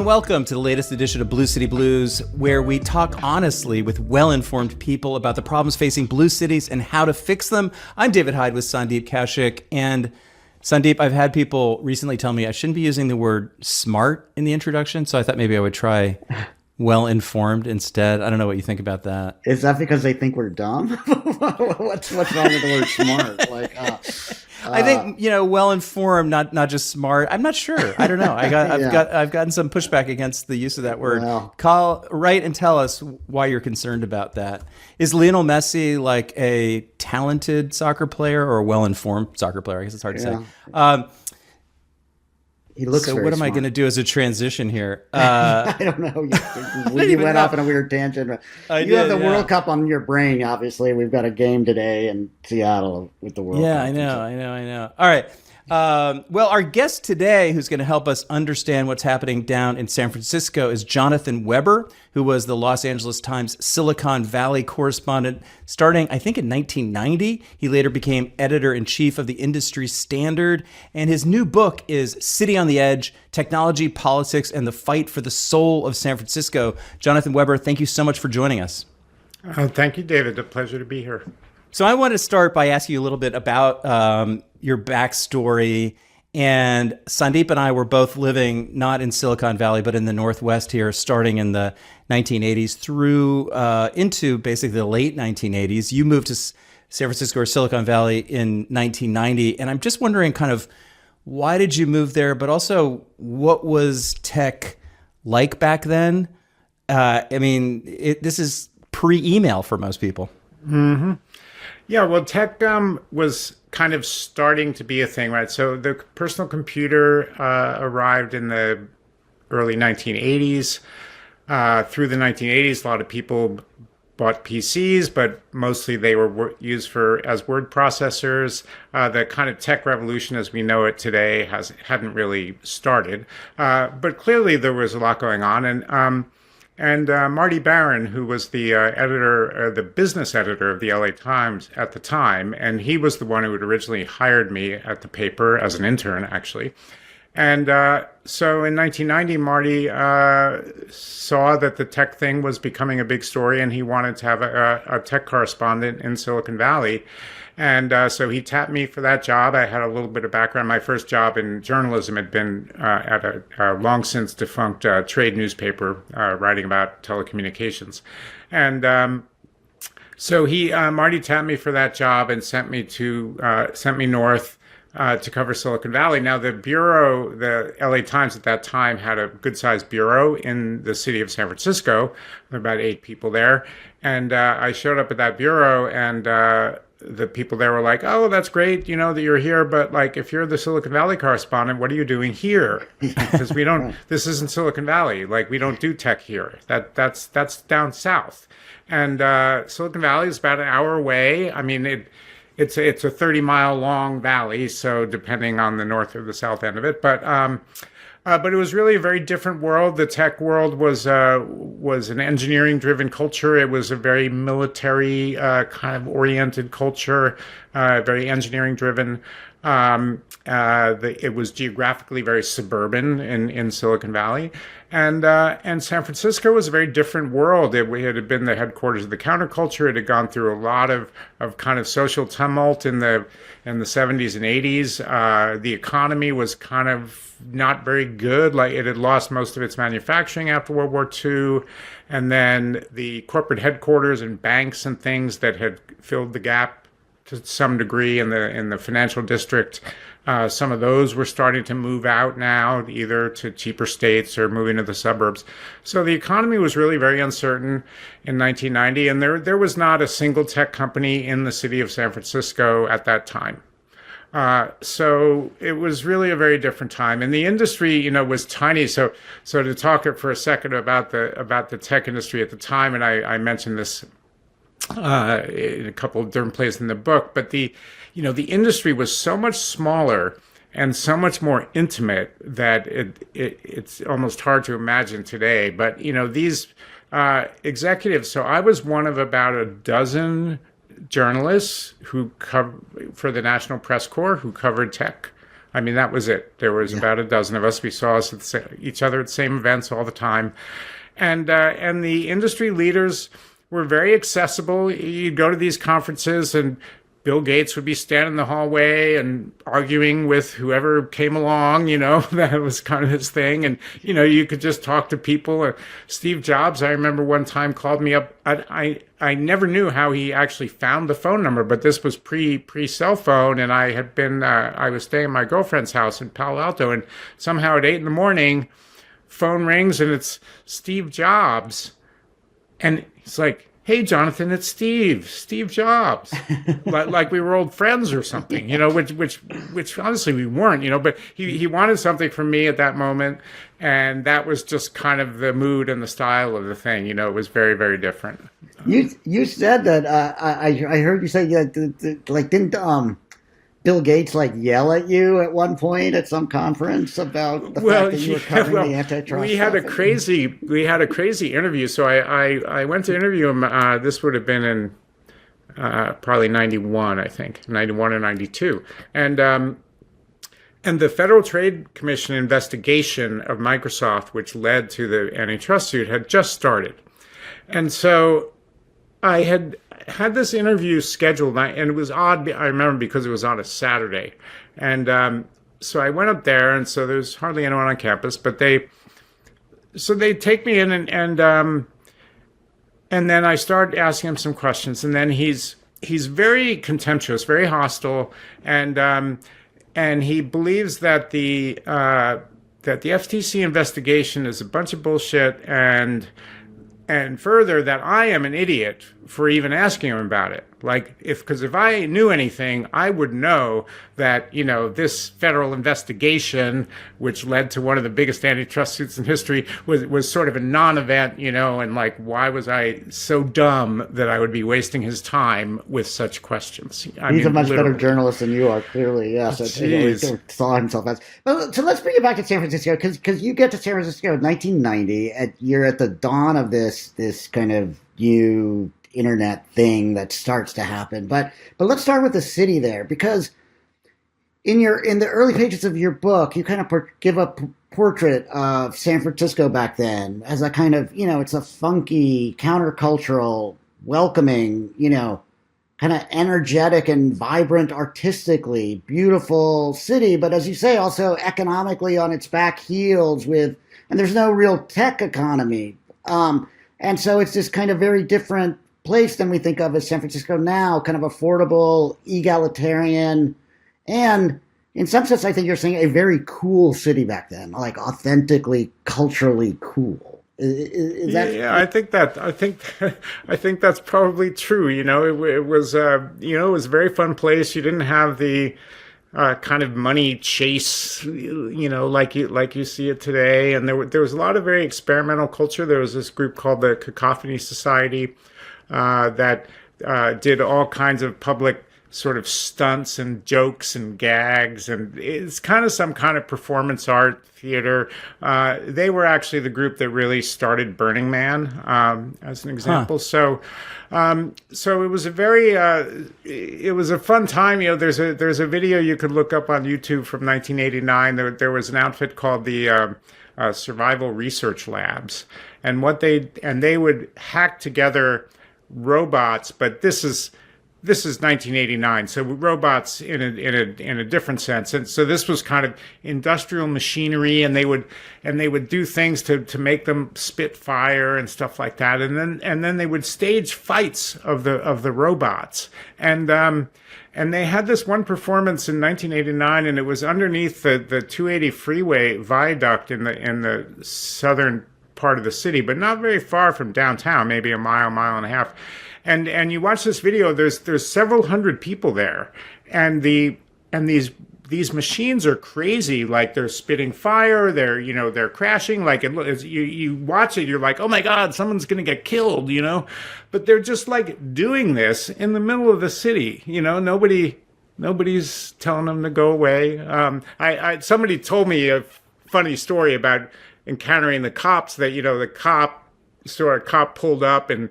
welcome to the latest edition of Blue City Blues, where we talk honestly with well-informed people about the problems facing blue cities and how to fix them. I'm David Hyde with Sandeep Kaushik, and Sandeep, I've had people recently tell me I shouldn't be using the word smart in the introduction, so I thought maybe I would try well-informed instead. I don't know what you think about that. Is that because they think we're dumb? What's wrong with the word smart? I think, well-informed, not just smart. I'm not sure. I don't know. I've gotten some pushback against the use of that word. Well, write and tell us why you're concerned about that. Is Lionel Messi like a talented soccer player or a well-informed soccer player? I guess it's hard to say. He looks. So very what am I smart. going to do as a transition here? I don't know. You went off on a weird tangent. You have the World Cup on your brain, obviously. We've got a game today in Seattle with the World Cup. Yeah, I know. All right. Well, our guest today, who's going to help us understand what's happening down in San Francisco, is Jonathan Weber, who was the Los Angeles Times Silicon Valley correspondent starting, I think, in 1990. He later became editor-in-chief of the Industry Standard, and his new book is City on the Edge, Technology, Politics, and the Fight for the Soul of San Francisco. Jonathan Weber, thank you so much for joining us. Thank you, David. A pleasure to be here. So I want to start by asking you a little bit about your backstory. And Sandeep and I were both living not in Silicon Valley, but in the Northwest here, starting in the 1980s through into basically the late 1980s. You moved to San Francisco or Silicon Valley in 1990. And I'm just wondering kind of why did you move there, but also what was tech like back then? This is pre-email for most people. Mm-hmm. Yeah, well, tech was kind of starting to be a thing, right? So the personal computer arrived in the early 1980s. Through the 1980s, a lot of people bought PCs, but mostly they were used as word processors. The kind of tech revolution as we know it today hadn't really started. But clearly there was a lot going on. And Marty Barron, who was the the business editor of the LA Times at the time, and he was the one who had originally hired me at the paper as an intern, actually. And so in 1990, Marty saw that the tech thing was becoming a big story, and he wanted to have a tech correspondent in Silicon Valley. And so he tapped me for that job. I had a little bit of background. My first job in journalism had been at a long since defunct trade newspaper writing about telecommunications. And so Marty tapped me for that job and sent me north to cover Silicon Valley. Now, the LA Times at that time had a good-sized bureau in the city of San Francisco. There were about 8 people there. And I showed up at that bureau, and the people there were like, "Oh, that's great, that you're here, but like, if you're the Silicon Valley correspondent, what are you doing here? Because we don't. This isn't Silicon Valley. Like, we don't do tech here. That's down south, and Silicon Valley is about an hour away. I mean, it's a 30-mile long valley, so depending on the north or the south end of it, but it was really a very different world. The tech world was an engineering-driven culture. It was a very military kind of oriented culture, very engineering-driven. It was geographically very suburban in Silicon Valley, and San Francisco was a very different world. It had been the headquarters of the counterculture. It had gone through a lot of kind of social tumult in the 70s and 80s. The economy was kind of not very good. Like, it had lost most of its manufacturing after World War II, and then the corporate headquarters and banks and things that had filled the gap to some degree in the financial district. Some of those were starting to move out now, either to cheaper states or moving to the suburbs. So the economy was really very uncertain in 1990, and there was not a single tech company in the city of San Francisco at that time. So it was really a very different time, and the industry, was tiny. So to talk for a second about the tech industry at the time, and I mentioned this in a couple of different places in the book, but the industry was so much smaller and so much more intimate that it's almost hard to imagine today. But these executives. So I was one of about a dozen journalists who for the National Press Corps who covered tech I mean, that was it. There was about a dozen of us. We saw us each other at the same events all the time. And the industry leaders were very accessible. You'd go to these conferences and Bill Gates would be standing in the hallway and arguing with whoever came along, that was kind of his thing. And, you could just talk to people. Steve Jobs, I remember one time called me up. I never knew how he actually found the phone number, but this was pre cell phone. And I was staying at my girlfriend's house in Palo Alto, and somehow at 8 a.m, phone rings and it's Steve Jobs. And he's like, "Hey, Jonathan, it's Steve Jobs," like we were old friends or something, which honestly we weren't, but he wanted something from me at that moment, and that was just kind of the mood and the style of the thing. It was very, very different. You said that I heard you say didn't Bill Gates yell at you at one point at some conference about the fact that you were covering the antitrust? We had a crazy interview. So I went to interview him. This would have been in probably 91, I think, 91 or 92, and the Federal Trade Commission investigation of Microsoft, which led to the antitrust suit, had just started, and so I had this interview scheduled, and it was odd, I remember, because it was on a Saturday. And so I went up there, and so there's hardly anyone on campus, but they take me in, and then I start asking him some questions, and then he's very contemptuous, very hostile, and he believes that the FTC investigation is a bunch of bullshit, and further, that I am an idiot for even asking him about it. Because if I knew anything, I would know that, this federal investigation, which led to one of the biggest antitrust suits in history, was sort of a non-event, and why was I so dumb that I would be wasting his time with such questions? He's a much better journalist than you are, clearly, yes. He saw himself as. So let's bring it back to San Francisco, because you get to San Francisco in 1990, and you're at the dawn of this kind of new internet thing that starts to happen. But let's start with the city there, because in the early pages of your book, you kind of give a portrait of San Francisco back then as a kind of, it's a funky, countercultural, welcoming, kind of energetic and vibrant, artistically beautiful city. But as you say, also economically on its back heels and there's no real tech economy. And so it's this kind of very different place than we think of as San Francisco now, kind of affordable, egalitarian, and in some sense, I think you're saying a very cool city back then, authentically, culturally cool. Is that? Yeah, I think that's probably true. It was a very fun place. You didn't have the kind of money chase, like you see it today. And there was a lot of very experimental culture. There was this group called the Cacophony Society that did all kinds of public sort of stunts and jokes and gags, and it's kind of some kind of performance art theater. They were actually the group that really started Burning Man, as an example. So it was it was a fun time. There's a video you could look up on YouTube from 1989. There was an outfit called the Survival Research Labs, and they would hack together robots, but this is 1989, so robots in a different sense, and so this was kind of industrial machinery, and they would do things to make them spit fire and stuff like that, and then they would stage fights of the robots, and they had this one performance in 1989, and it was underneath the 280 freeway viaduct in the southern part of the city, but not very far from downtown, maybe a mile and a half. And you watch this video, there's several hundred people there, and these machines are crazy. They're spitting fire, they're crashing. You watch it, you're like, oh my God, someone's gonna get killed, But they're just doing this in the middle of the city, Nobody's telling them to go away. Somebody told me a funny story about encountering the cops. That the cop pulled up and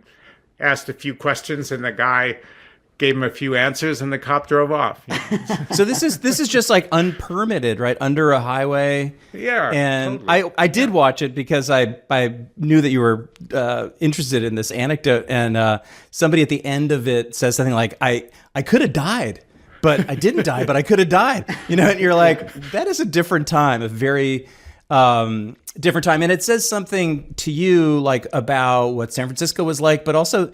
asked a few questions, and the guy gave him a few answers, and the cop drove off. So this is just like unpermitted, right, under a highway. Yeah, and totally. I did watch it because I knew that you were interested in this anecdote, and somebody at the end of it says something like, I could have died, but I didn't die, but I could have died. And you're like, that is a different time, a very different time. And it says something to you like about what San Francisco was like, but also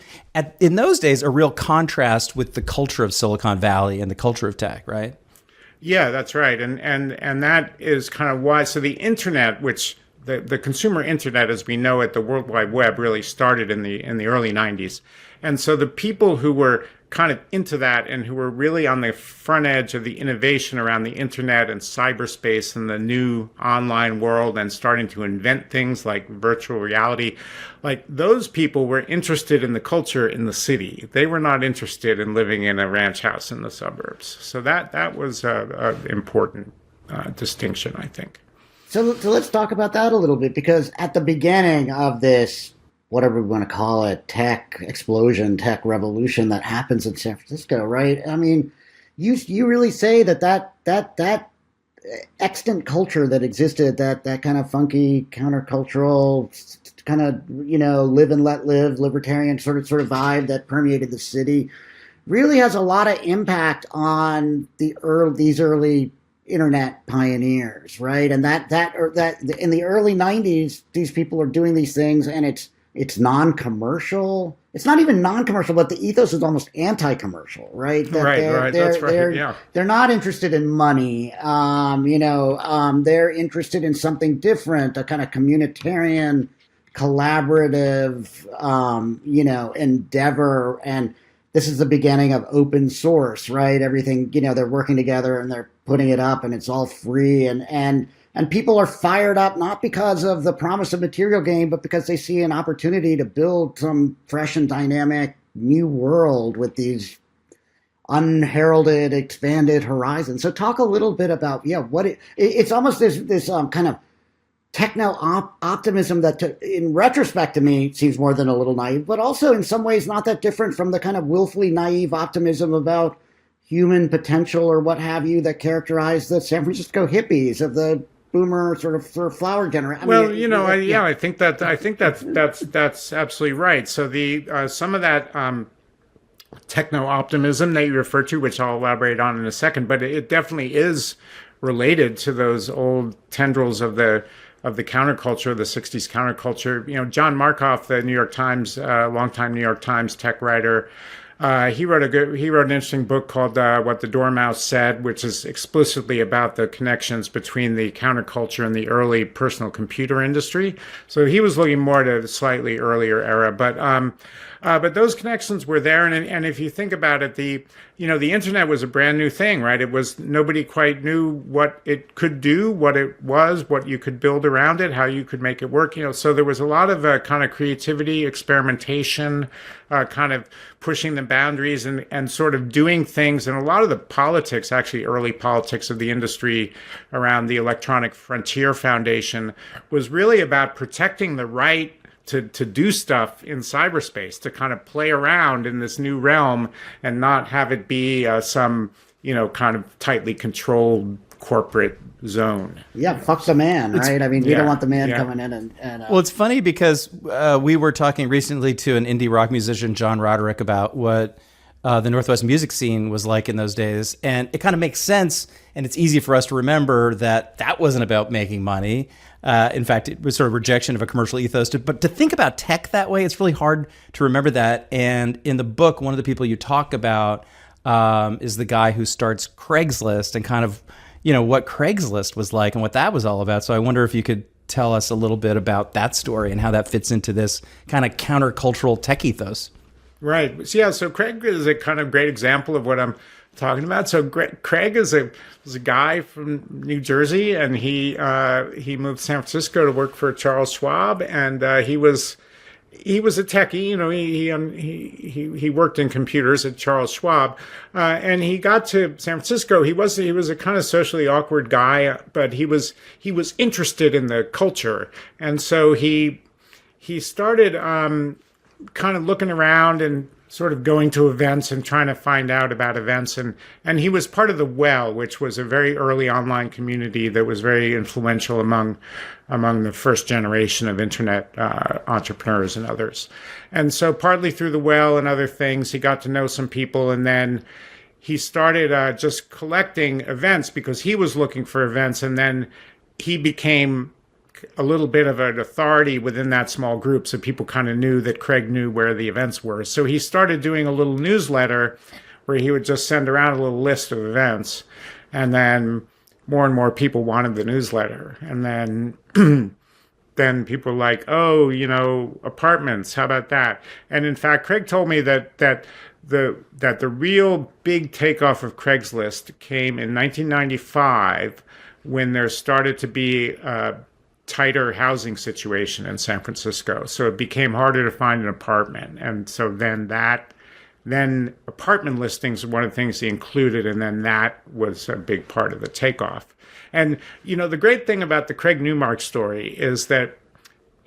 in those days, a real contrast with the culture of Silicon Valley and the culture of tech, right? Yeah, that's right. And that is kind of why. So the internet, which the consumer internet as we know it, the World Wide Web, really started in the early 90s. And so the people who were kind of into that and who were really on the front edge of the innovation around the internet and cyberspace and the new online world and starting to invent things like virtual reality, like those people were interested in the culture in the city. They were not interested in living in a ranch house in the suburbs. So that was a important distinction, I think. So let's talk about that a little bit, because at the beginning of this, whatever we want to call it, tech explosion, tech revolution that happens in San Francisco, right? I mean, you really say that extant culture that existed, that kind of funky countercultural kind of, live and let live, libertarian sort of vibe that permeated the city, really has a lot of impact on these early internet pioneers, right? And that in the early 90s, these people are doing these things, and it's non-commercial. It's not even non-commercial, but the ethos is almost anti-commercial, right? Right. That's right. Yeah. They're not interested in money. They're interested in something different, a kind of communitarian, collaborative, endeavor. And this is the beginning of open source, right? Everything, they're working together and they're putting it up, and it's all free. And people are fired up, not because of the promise of material gain, but because they see an opportunity to build some fresh and dynamic new world with these unheralded, expanded horizons. So talk a little bit about, it's almost this kind of techno optimism that in retrospect to me seems more than a little naive, but also in some ways not that different from the kind of willfully naive optimism about human potential or what have you that characterized the San Francisco hippies of the boomer sort of flower generation. I think that's absolutely right. So the some of that techno optimism that you refer to, which I'll elaborate on in a second, but it definitely is related to those old tendrils of the counterculture, the 60s counterculture. John Markoff, the New York Times, longtime New York Times tech writer, he wrote an interesting book called What the Dormouse Said, which is explicitly about the connections between the counterculture and the early personal computer industry. So he was looking more to the slightly earlier era, but those connections were there. And if you think about it, the internet was a brand new thing, right? Nobody quite knew what it could do, what it was, what you could build around it, how you could make it work. So there was a lot of kind of creativity, experimentation, kind of pushing the boundaries and sort of doing things. And a lot of the politics, actually early politics of the industry around the Electronic Frontier Foundation, was really about protecting the right to do stuff in cyberspace, to kind of play around in this new realm and not have it be some, kind of tightly controlled corporate zone. Yeah, fuck the man, right? I mean, you don't want the man coming in and Well, it's funny because we were talking recently to an indie rock musician, John Roderick, about what the Northwest music scene was like in those days. And it kind of makes sense, and it's easy for us to remember that wasn't about making money. In fact, it was sort of rejection of a commercial ethos. But to think about tech that way, it's really hard to remember that. And in the book, one of the people you talk about is the guy who starts Craigslist and kind of, what Craigslist was like and what that was all about. So I wonder if you could tell us a little bit about that story and how that fits into this kind of countercultural tech ethos. Right. So Craig is a kind of great example of what I'm talking about. So Craig was a guy from New Jersey, and he moved to San Francisco to work for Charles Schwab, and he was a techie. He worked in computers at Charles Schwab, and he got to San Francisco. He was a kind of socially awkward guy, but he was interested in the culture, and so he started kind of looking around and sort of going to events and trying to find out about events. And he was part of the Well, which was a very early online community that was very influential among the first generation of internet entrepreneurs and others. And so partly through the Well and other things, he got to know some people, and then he started just collecting events because he was looking for events, and then he became a little bit of an authority within that small group, so people kind of knew that Craig knew where the events were. So he started doing a little newsletter where he would just send around a little list of events, and then more and more people wanted the newsletter. And then then people were like, oh, you know, apartments, how about that? And in fact, Craig told me that the real big takeoff of Craigslist came in 1995 when there started to be tighter housing situation in San Francisco. So it became harder to find an apartment. And so then apartment listings were one of the things he included, and then that was a big part of the takeoff. And, you know, the great thing about the Craig Newmark story is that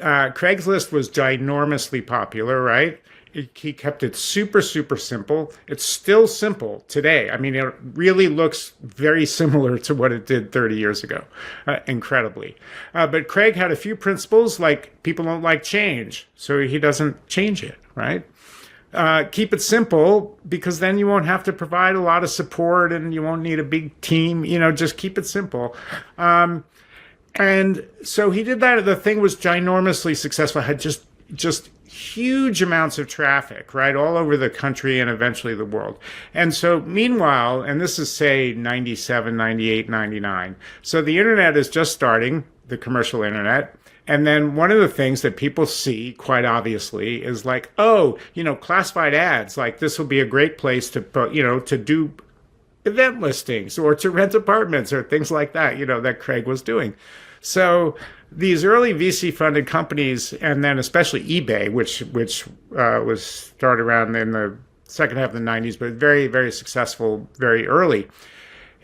Craigslist was ginormously popular, right? He kept it super, super simple. It's still simple today. I mean, it really looks very similar to what it did 30 years ago, incredibly. But Craig had a few principles, like people don't like change, so he doesn't change it, right? Keep it simple, because then you won't have to provide a lot of support and you won't need a big team. You know, just keep it simple. And so he did that. The thing was ginormously successful. Had just huge amounts of traffic, right, all over the country and eventually the world. And so meanwhile, and this is, say, 97, 98, 99. So the internet is just starting, the commercial internet. And then one of the things that people see quite obviously is like, oh, you know, classified ads, like this will be a great place to put, you know, to do event listings or to rent apartments or things like that, you know, that Craig was doing. So these early VC-funded companies, and then especially eBay, which was started around in the second half of the 90s, but very, very successful very early.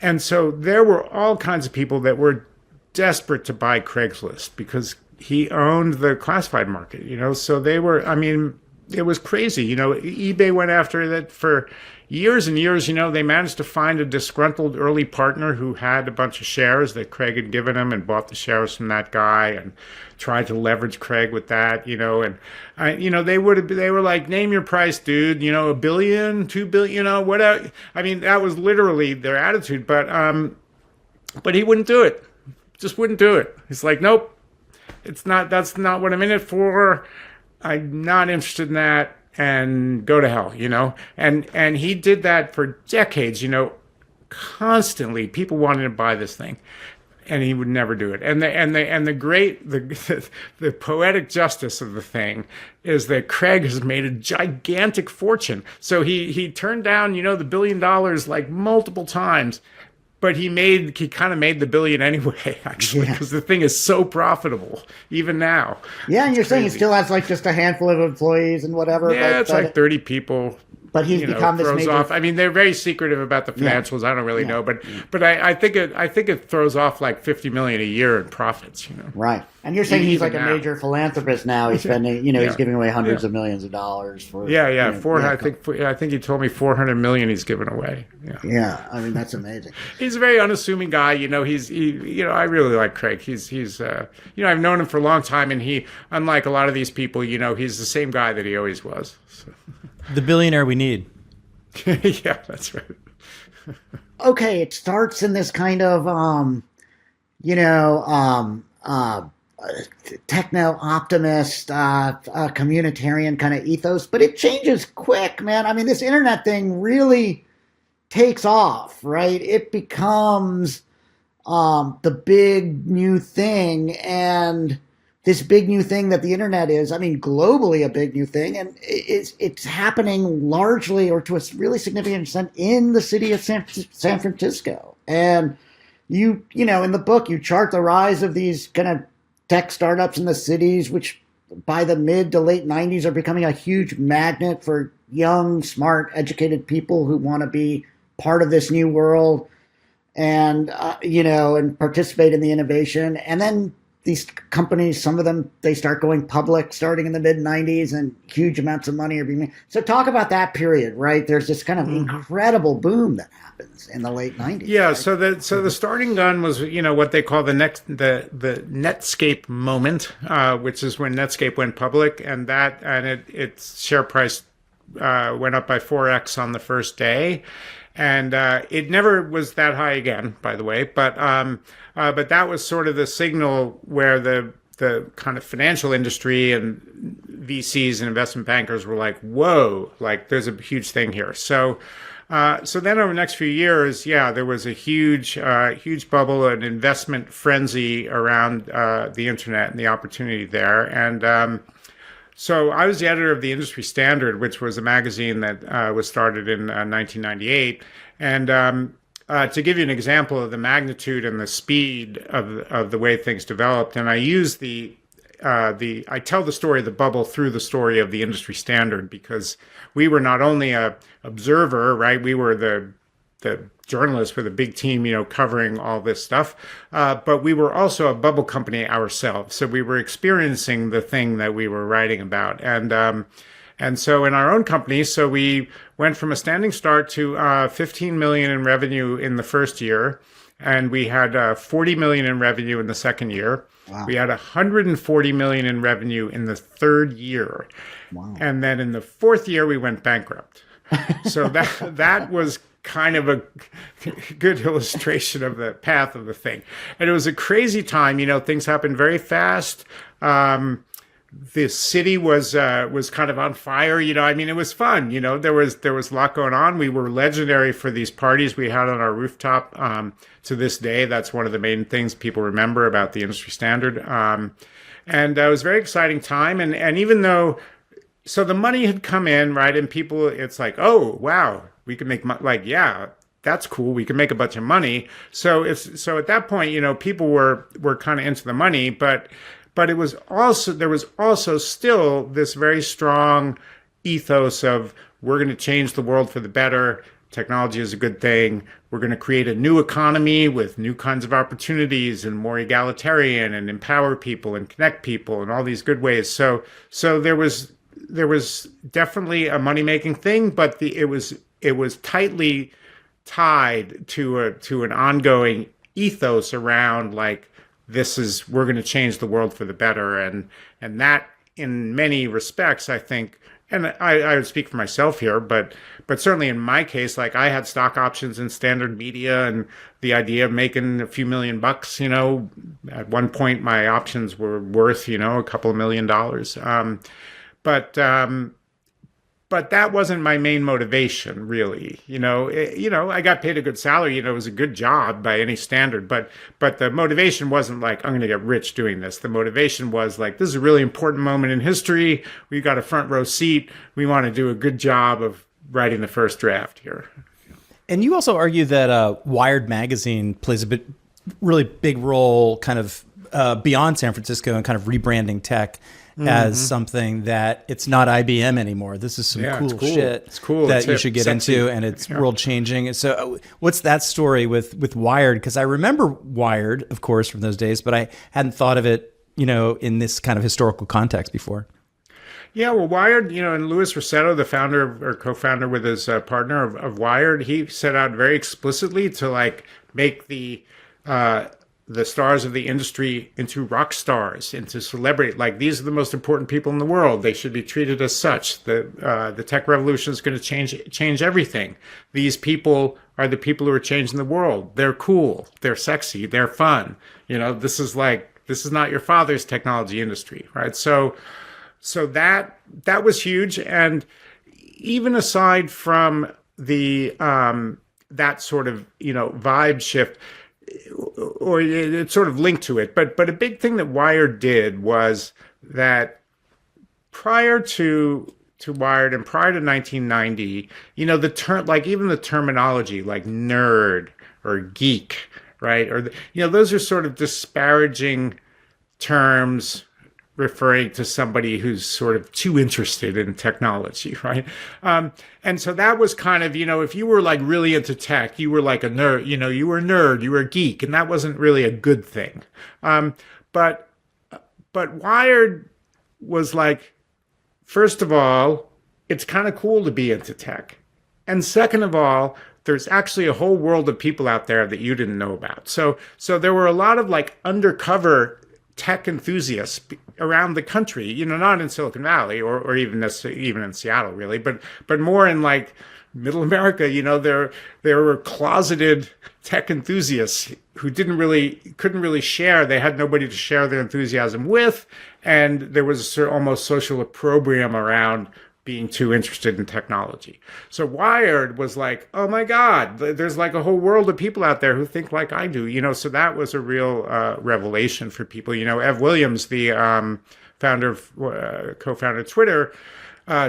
And so there were all kinds of people that were desperate to buy Craigslist because he owned the classified market, you know. So they were, I mean, it was crazy. You know, eBay went after that for years and years. You know, they managed to find a disgruntled early partner who had a bunch of shares that Craig had given him and bought the shares from that guy and tried to leverage Craig with that, you know. And, you know, they were like, name your price, dude, you know, $1 billion, $2 billion, you know, whatever. I mean, that was literally their attitude, but he wouldn't do it. Just wouldn't do it. He's like, nope, that's not what I'm in it for. I'm not interested in that, and go to hell, you know? And he did that for decades, you know, constantly. People wanted to buy this thing, and he would never do it. And the poetic justice of the thing is that Craig has made a gigantic fortune. So he turned down, you know, the $1 billion like multiple times. But he kind of made the $1 billion anyway, actually, because the thing is so profitable, even now. Yeah, and you're saying he still has like just a handful of employees and whatever. Yeah, it's like 30 people. But he's become this major. Off. I mean, they're very secretive about the financials. I don't really know, but I think it throws off like $50 million a year in profits. You know, right? And you're saying he's like a major philanthropist now. He's spending, you know, he's giving away hundreds of millions of dollars for. Yeah. I think he told me $400 million he's given away. Yeah. I mean, that's amazing. He's a very unassuming guy. You know, you know, I really like Craig. He's you know, I've known him for a long time, and he, unlike a lot of these people, you know, he's the same guy that he always was. So. The billionaire we need. Yeah, that's right. Okay, it starts in this kind of, you know, techno-optimist, communitarian kind of ethos, but it changes quick, man. I mean, this internet thing really takes off, right? It becomes the big new thing, and this big new thing that the internet is, I mean, globally a big new thing, and it's happening largely or to a really significant extent in the city of San Francisco. And you know, in the book, you chart the rise of these kind of tech startups in the cities, which by the mid to late 90s are becoming a huge magnet for young, smart, educated people who want to be part of this new world and, you know, and participate in the innovation. And then these companies, some of them, they start going public starting in the mid 90s, and huge amounts of money are being made. So talk about that period, right? There's this kind of incredible boom that happens in the late 90s. Yeah, right? so the starting gun was, what they call the Netscape moment, which is when Netscape went public, and its share price went up by 4x on the first day. And it never was that high again, by the way. But that was sort of the signal where the kind of financial industry and VCs and investment bankers were like, "Whoa! Like, there's a huge thing here." So then over the next few years, there was a huge bubble, an investment frenzy around the internet and the opportunity there, and. So I was the editor of the Industry Standard, which was a magazine that was started in 1998. And to give you an example of the magnitude and the speed of the way things developed, and I use I tell the story of the bubble through the story of the Industry Standard, because we were not only a observer, right? We were the journalists with a big team, covering all this stuff. But we were also a bubble company ourselves. So we were experiencing the thing that we were writing about. And so in our own company, so we went from a standing start to 15 million in revenue in the first year. And we had 40 million in revenue in the second year. Wow. We had 140 million in revenue in the third year. Wow. And then in the fourth year, we went bankrupt. So that was kind of a good illustration of the path of the thing. And it was a crazy time. Things happened very fast. The city was kind of on fire. It was fun. There was a lot going on. We were legendary for these parties we had on our rooftop. To this day, that's one of the main things people remember about the Industry Standard. And it was a very exciting time. And even though, so the money had come in, right? And people, it's like, oh, wow, we can make money. That's cool. We can make a bunch of money. So at that point, people were kind of into the money, but there was also still this very strong ethos of, we're going to change the world for the better. Technology is a good thing. We're going to create a new economy with new kinds of opportunities and more egalitarian, and empower people and connect people and all these good ways. So there was definitely a money-making thing, but it was tightly tied to an ongoing ethos around, like, we're going to change the world for the better. And that, in many respects, I think, and I would speak for myself here, but certainly in my case, like, I had stock options in Standard Media, and the idea of making a few $1 million, at one point my options were worth, a couple of $1 million. But that wasn't my main motivation, really. I got paid a good salary. It was a good job by any standard. But the motivation wasn't like, I'm going to get rich doing this. The motivation was like, this is a really important moment in history. We've got a front row seat. We want to do a good job of writing the first draft here. And you also argue that Wired magazine plays a really big role, kind of beyond San Francisco, and kind of rebranding tech as something that it's not IBM anymore. This is some cool shit that you should get into, and it's world changing. So what's that story with Wired? Because I remember Wired, of course, from those days, but I hadn't thought of it, in this kind of historical context before. Yeah, well, Wired, and Louis Rossetto, the founder or co-founder with his partner of Wired, he set out very explicitly to, like, make the stars of the industry into rock stars, into celebrity. Like, these are the most important people in the world. They should be treated as such. The tech revolution is going to change everything. These people are the people who are changing the world. They're cool. They're sexy. They're fun. This is not your father's technology industry, right? So that was huge. And even aside from the that sort of vibe shift, or it's sort of linked to it, but a big thing that Wired did was that prior to Wired and prior to 1990, the term, like, even the terminology, like nerd or geek, right, or those are sort of disparaging terms referring to somebody who's sort of too interested in technology, right? And so that was kind of, if you were like really into tech, you were like a nerd, you were a nerd, you were a geek, and that wasn't really a good thing. But But Wired was like, first of all, it's kind of cool to be into tech. And second of all, there's actually a whole world of people out there that you didn't know about. So there were a lot of like undercover tech enthusiasts around the country, you know, not in Silicon Valley or even in Seattle, really, but more in like middle America. You know, there were closeted tech enthusiasts who couldn't really share. They had nobody to share their enthusiasm with, and there was almost social opprobrium around being too interested in technology. So Wired was like, oh my God, there's like a whole world of people out there who think like I do, you know. So that was a real revelation for people. You know, Ev Williams, the co-founder of Twitter,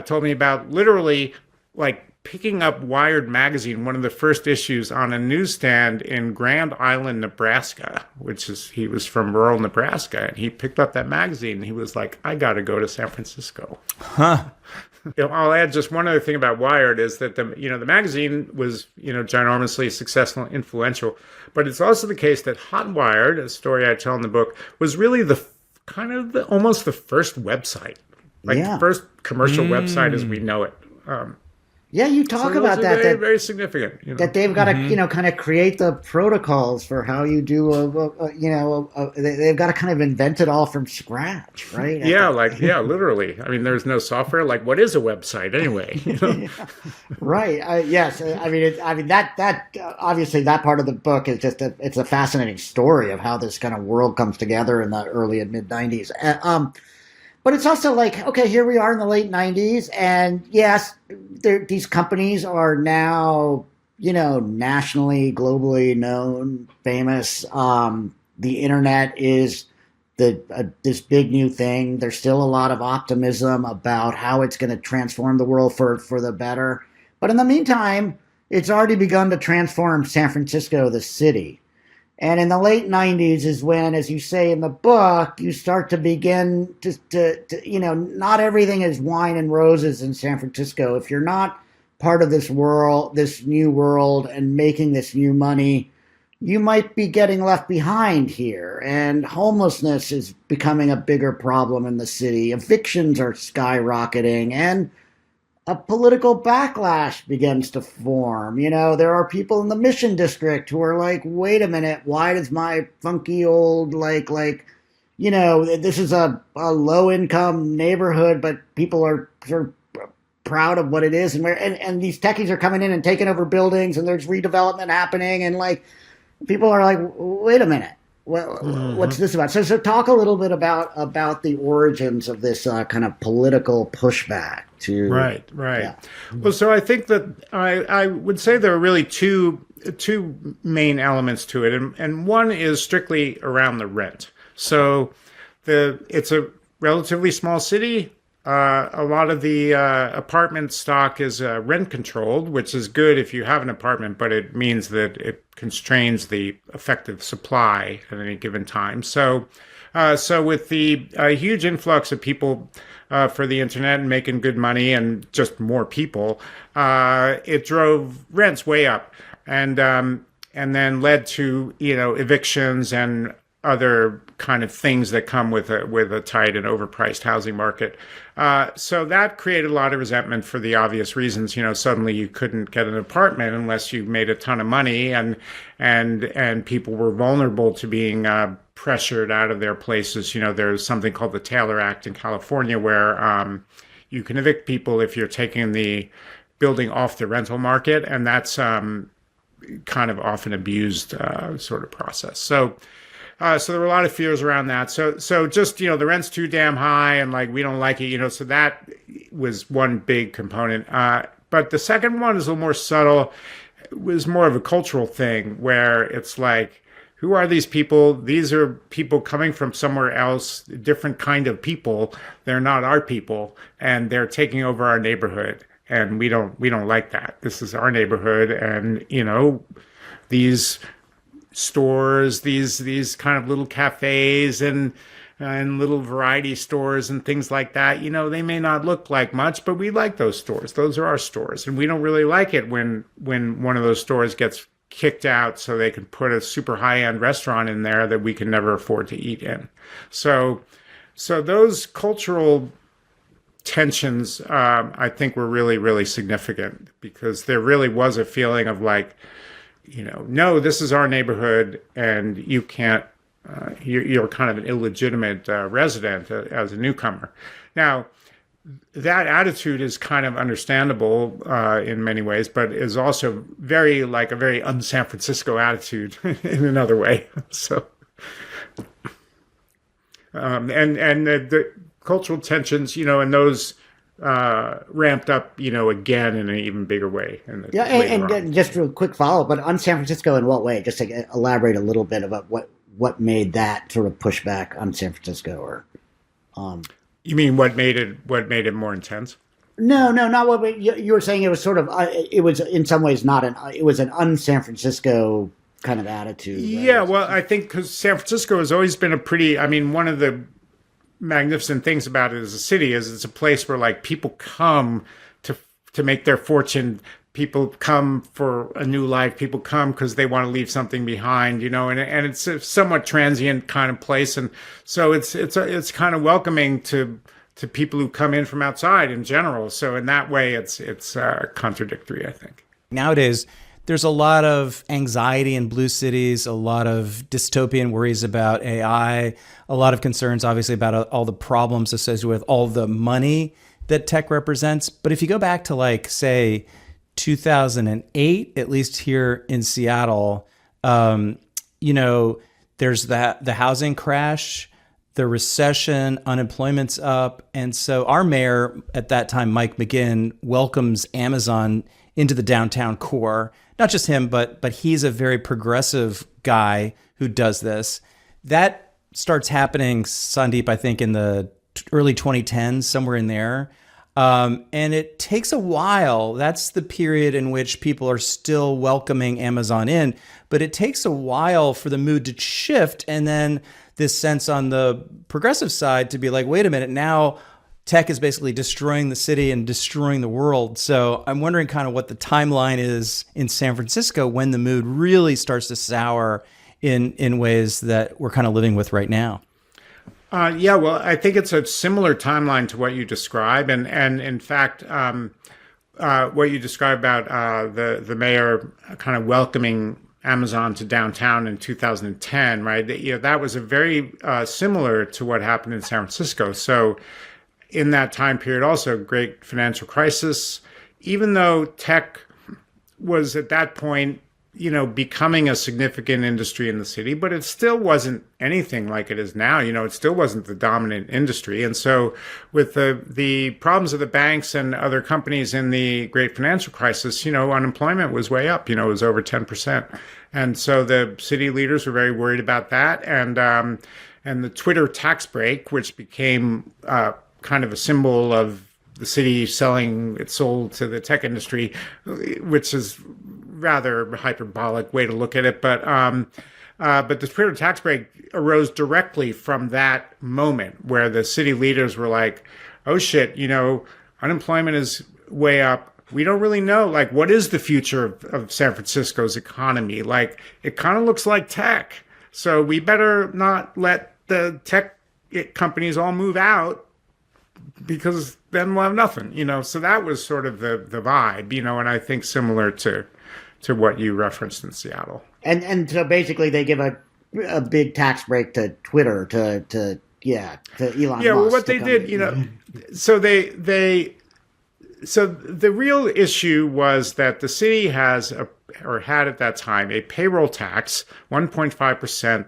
told me about literally like picking up Wired magazine, one of the first issues, on a newsstand in Grand Island, Nebraska, he was from rural Nebraska, and he picked up that magazine and he was like, I got to go to San Francisco. Huh. You know, I'll add just one other thing about Wired is that the magazine was, you know, ginormously successful and influential, but it's also the case that Hot Wired, a story I tell in the book, was really almost the first website, the first commercial website as we know it. Yeah, you talk about that. Very, very significant. You know? That they've got to, you know, kind of create the protocols for how you do they've got to kind of invent it all from scratch, right? Literally. I mean, there's no software. Like, what is a website anyway? You know? Right. Yes. I mean, that obviously that part of the book is it's a fascinating story of how this kind of world comes together in the early and mid 90s. But it's also like, okay, here we are in the late 90s, and yes, these companies are now, you know, nationally, globally known, famous. The internet is this big new thing. There's still a lot of optimism about how it's going to transform the world for the better. But in the meantime, it's already begun to transform San Francisco, the city. And in the late 90s is when, as you say in the book, you start to begin to you know, not everything is wine and roses in San Francisco. If you're not part of this world, this new world, and making this new money, you might be getting left behind here. And homelessness is becoming a bigger problem in the city. Evictions are skyrocketing, and a political backlash begins to form. You know, there are people in the Mission District who are like, wait a minute, why does my funky old, you know, this is a low-income neighborhood, but people are sort of proud of what it is, and these techies are coming in and taking over buildings, and there's redevelopment happening, and like, people are like, wait a minute. What's this about? So talk a little bit about the origins of this kind of political pushback to right. Yeah. Well, so I think that I would say there are really two main elements to it, and one is strictly around the rent. So it's a relatively small city. A lot of the apartment stock is rent controlled, which is good if you have an apartment, but it means that it constrains the effective supply at any given time. So with the huge influx of people for the internet and making good money and just more people, it drove rents way up, and then led to, you know, evictions and other kind of things that come with a tight and overpriced housing market. So that created a lot of resentment for the obvious reasons. You know, suddenly you couldn't get an apartment unless you made a ton of money, and people were vulnerable to being pressured out of their places. You know, there's something called the Taylor Act in California where you can evict people if you're taking the building off the rental market, and that's kind of often abused sort of process. So there were a lot of fears around that. So just, you know, the rent's too damn high and like, we don't like it, you know, so that was one big component. But the second one is a little more subtle. It was more of a cultural thing where it's like, who are these people? These are people coming from somewhere else, different kind of people. They're not our people, and they're taking over our neighborhood. And we don't like that. This is our neighborhood. And, you know, these stores, these kind of little cafes and little variety stores and things like that, you know, they may not look like much, but we like those stores. Those are our stores. And we don't really like it when one of those stores gets kicked out so they can put a super high-end restaurant in there that we can never afford to eat in. So So those cultural tensions, I think, were really, really significant because there really was a feeling of like, no, this is our neighborhood, and you can't. You're kind of an illegitimate resident as a newcomer. Now, that attitude is kind of understandable in many ways, but is also very like a very un-San Francisco attitude in another way. So, and the cultural tensions, and those ramped up, again in an even bigger way. And just a quick follow-up, but on San Francisco in what way? Just to elaborate a little bit about what made that sort of pushback on San Francisco, or you mean what made it more intense? No, not what you were saying. It was sort of it was in some ways it was an un-San Francisco kind of attitude. Right? Yeah, well, I think because San Francisco has always been one of the magnificent things about it as a city is it's a place where like people come to make their fortune. People come for a new life. People come because they want to leave something behind, and it's a somewhat transient kind of place. And so it's kind of welcoming to people who come in from outside in general. So in that way, it's contradictory, I think. Nowadays, there's a lot of anxiety in blue cities, a lot of dystopian worries about AI, a lot of concerns, obviously, about all the problems associated with all the money that tech represents. But if you go back to, like, say, 2008, at least here in Seattle, there's the housing crash, the recession, unemployment's up. And so our mayor at that time, Mike McGinn, welcomes Amazon into the downtown core. Not just him, but he's a very progressive guy who does this. That starts happening, Sandeep, I think in the early 2010s, somewhere in there. And it takes a while. That's the period in which people are still welcoming Amazon in, but it takes a while for the mood to shift. And then this sense on the progressive side to be like, wait a minute, now tech is basically destroying the city and destroying the world. So I'm wondering kind of what the timeline is in San Francisco when the mood really starts to sour in ways that we're kind of living with right now. Yeah, well, I think it's a similar timeline to what you describe, and in fact, what you describe about the mayor kind of welcoming Amazon to downtown in 2010, right? That was a very similar to what happened in San Francisco. So, in that time period, also great financial crisis. Even though tech was at that point, becoming a significant industry in the city, but it still wasn't anything like it is now. It still wasn't the dominant industry. And so with the problems of the banks and other companies in the great financial crisis, unemployment was way up, it was over 10%. And so the city leaders were very worried about that. And the Twitter tax break, which became kind of a symbol of the city selling its soul to the tech industry, which is rather hyperbolic way to look at it, but the Twitter tax break arose directly from that moment where the city leaders were like, "Oh shit, unemployment is way up. We don't really know, like, what is the future of San Francisco's economy? Like, it kind of looks like tech, so we better not let the tech companies all move out." Because then we'll have nothing, So that was sort of the vibe, and I think similar to what you referenced in Seattle. And so basically they give a big tax break to Twitter to Elon Musk. Yeah, well, what they did, so so the real issue was that the city had at that time a payroll tax, 1.5%.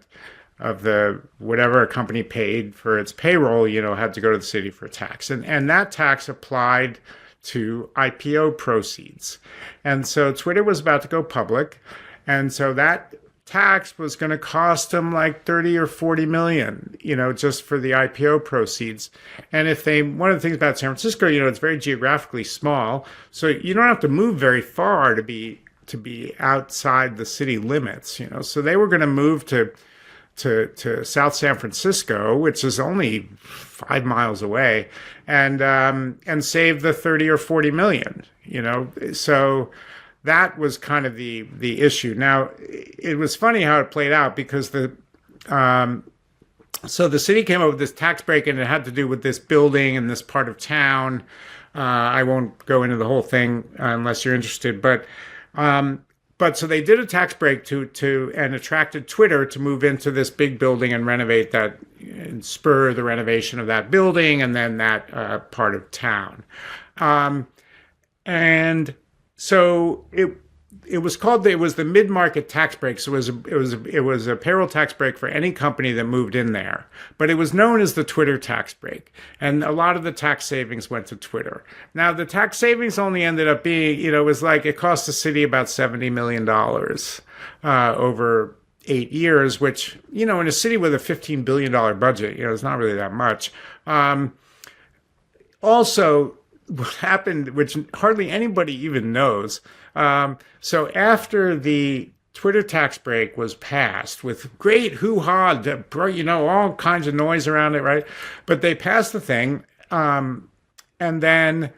Of the whatever a company paid for its payroll, had to go to the city for a tax. And that tax applied to IPO proceeds. And so Twitter was about to go public. And so that tax was going to cost them like 30 or 40 million, just for the IPO proceeds. And one of the things about San Francisco, it's very geographically small. So you don't have to move very far to be outside the city limits, So they were going to move to South San Francisco, which is only 5 miles away, and save the 30 or 40 million, So that was kind of the issue. Now, it was funny how it played out because So the city came up with this tax break, and it had to do with this building in this part of town. I won't go into the whole thing unless you're interested, but so they did a tax break and attracted Twitter to move into this big building and renovate that, and spur the renovation of that building and then that part of town. And so it was the mid-market tax break. So it was a payroll tax break for any company that moved in there. But it was known as the Twitter tax break. And a lot of the tax savings went to Twitter. Now, the tax savings only ended up being, it was like it cost the city about $70 million over 8 years, which, in a city with a $15 billion budget, it's not really that much. Also, what happened, which hardly anybody even knows. So after the Twitter tax break was passed with great hoo-ha, all kinds of noise around it, right? But they passed the thing. And then